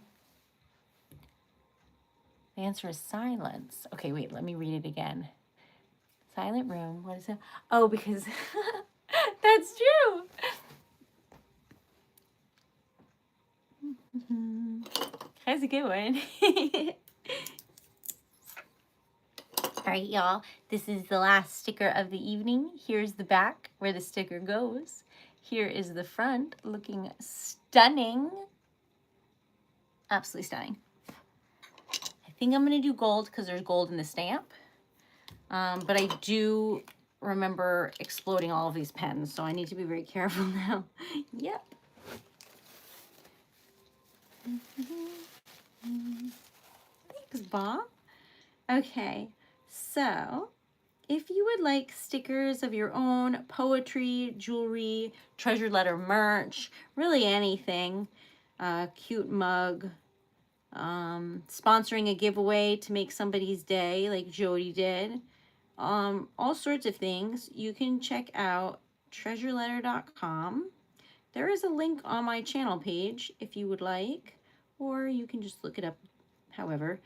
The answer is silence. Okay, wait, let me read it again. Silent room, what is it? Oh, because that's true. That's a good one. All right, y'all, this is the last sticker of the evening. Here's the back where the sticker goes. Here is the front, looking stunning. Absolutely stunning. I think I'm gonna do gold because there's gold in the stamp. But I do remember exploding all of these pens, so I need to be very careful now. Yep. Thanks, Bob. Okay, so if you would like stickers of your own, poetry, jewelry, treasured letter merch, really anything, cute mug, sponsoring a giveaway to make somebody's day like Jody did, all sorts of things, you can check out TreasuredLetter.com. There is a link on my channel page if you would like, or you can just look it up however.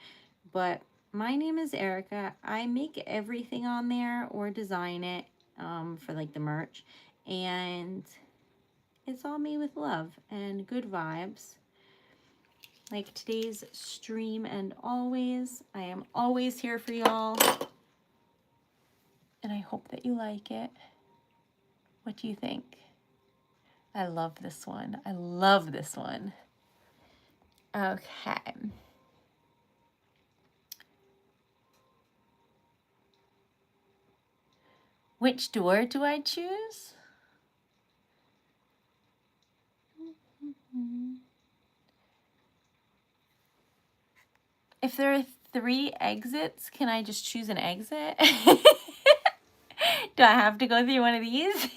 But my name is Erica. I make everything on there or design it for like the merch. And it's all made with love and good vibes. Like today's stream and always. I am always here for y'all. And I hope that you like it. What do you think? I love this one. I love this one. Okay. Which door do I choose? If there are 3 exits, can I just choose an exit? Do I have to go through one of these?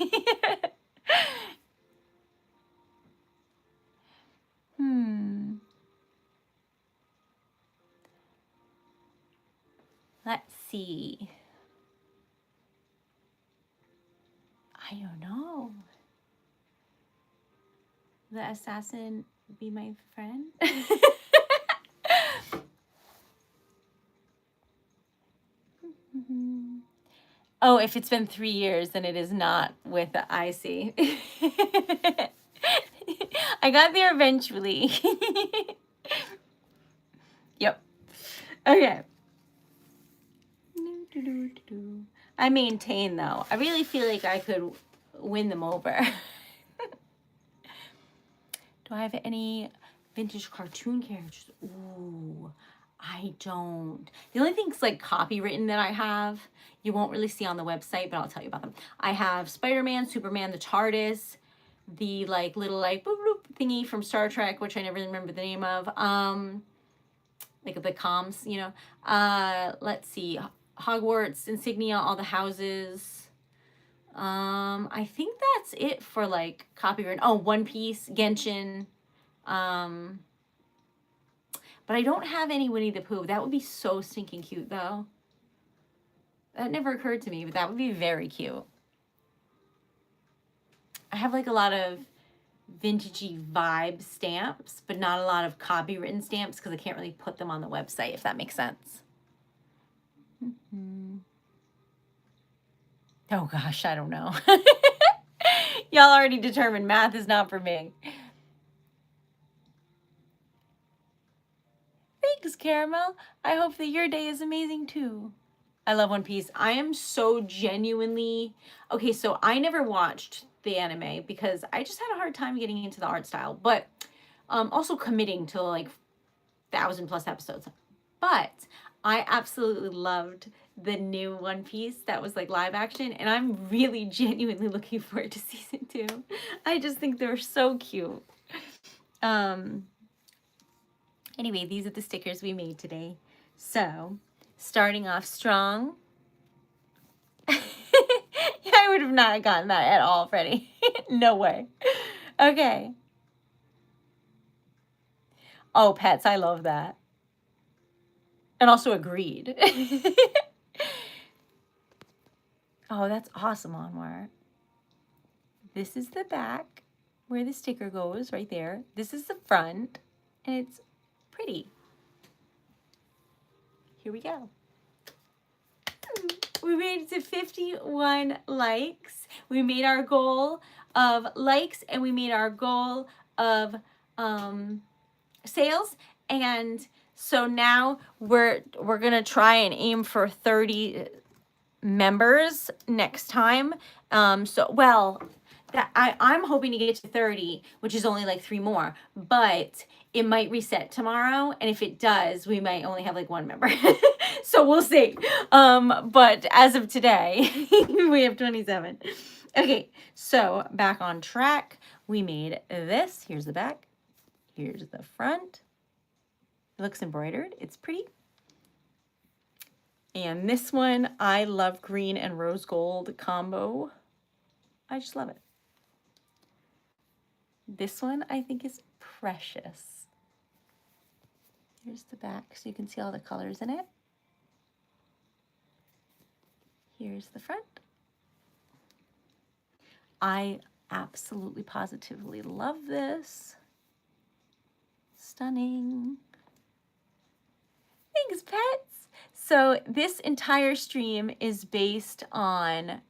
Let's see. I don't know. The assassin be my friend? Oh, if it's been 3 years, then it is not with the IC. I got there eventually. Yep. Okay. I maintain, though. I really feel like I could win them over. Do I have any vintage cartoon characters? Ooh, I don't. The only things like copywritten that I have, you won't really see on the website, but I'll tell you about them. I have Spider-Man, Superman, the TARDIS, the like little like boop boop thingy from Star Trek, which I never remember the name of. Like the comms, you know. Let's see, Hogwarts insignia, all the houses. I think that's it for like copyright. Oh, One Piece, Genshin. But I don't have any Winnie the Pooh. That would be so stinking cute though. That never occurred to me, but that would be very cute. I have like a lot of vintagey vibe stamps, but not a lot of copywritten stamps because I can't really put them on the website, if that makes sense. Oh gosh, I don't know. Y'all already determined math is not for me. Thanks, Caramel. I hope that your day is amazing too. I love One Piece. I am so genuinely... Okay, so I never watched the anime because I just had a hard time getting into the art style, but also committing to like 1,000+ episodes. But I absolutely loved the new One Piece that was like live action, and I'm really genuinely looking forward to season 2. I just think they're so cute. Anyway, these are the stickers we made today. So, starting off strong. I would have not gotten that at all, Freddie. No way. Okay. Oh, pets, I love that. And also agreed. Oh, that's awesome, Anwar. This is the back where the sticker goes, right there. This is the front, and it's pretty. Here we go. We made it to 51 likes. We made our goal of likes, and we made our goal of sales. And so now we're gonna try and aim for 30 members next time. I'm hoping to get to 30, which is only like 3 more, but it might reset tomorrow. And if it does, we might only have like 1 member. So we'll see. But as of today, we have 27. Okay, so back on track. We made this. Here's the back. Here's the front. It looks embroidered. It's pretty. And this one, I love green and rose gold combo. I just love it. This one I think is precious. Here's the back so you can see all the colors in it. Here's the front. I absolutely positively love this. Stunning. Thanks, pets. So this entire stream is based on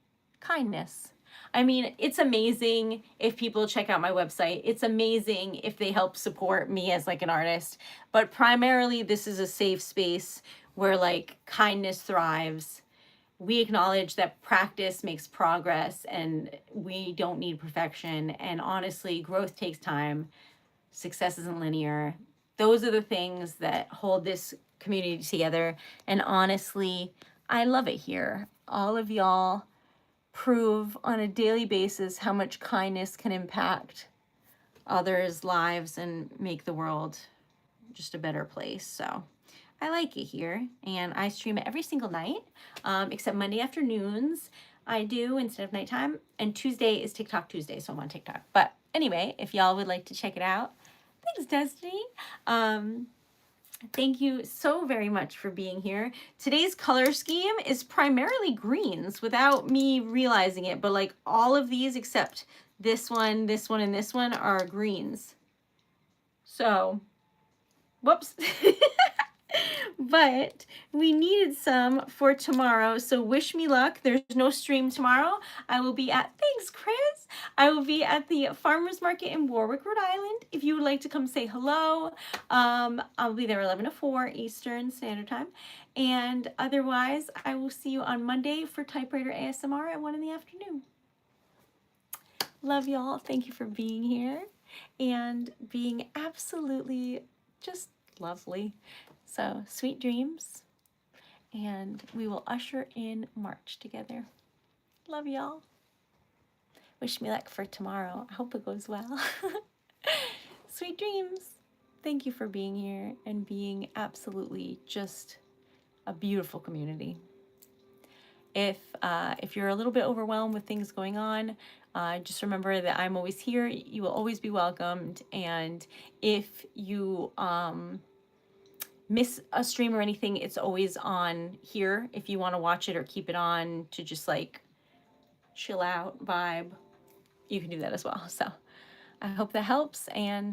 kindness. I mean, it's amazing if people check out my website. It's amazing if they help support me as like an artist. But primarily, this is a safe space where like kindness thrives. We acknowledge that practice makes progress and we don't need perfection. And honestly, growth takes time. Success isn't linear. Those are the things that hold this community together. And honestly, I love it here. All of y'all prove on a daily basis how much kindness can impact others' lives and make the world just a better place. So I like it here, and I stream it every single night, except Monday afternoons I do instead of nighttime, and Tuesday is TikTok Tuesday, so I'm on TikTok. But anyway, if y'all would like to check it out, thanks, Destiny. Thank you so very much for being here. Today's color scheme is primarily greens without me realizing it, but like all of these except this one, and this one are greens. So, whoops. But we needed some for tomorrow, so wish me luck. There's no stream tomorrow. I will be at, thanks, Chris. I will be at the Farmers Market in Warwick, Rhode Island. If you would like to come say hello, I'll be there 11 to 4 Eastern Standard Time. And otherwise, I will see you on Monday for Typewriter ASMR at 1 in the afternoon. Love y'all. Thank you for being here and being absolutely just lovely. So, sweet dreams, and we will usher in March together. Love y'all. Wish me luck for tomorrow. I hope it goes well. Sweet dreams. Thank you for being here and being absolutely just a beautiful community. If you're a little bit overwhelmed with things going on, just remember that I'm always here. You will always be welcomed. And if you miss a stream or anything, it's always on here if you want to watch it or keep it on to just like chill out, vibe. You can do that as well. So I hope that helps, and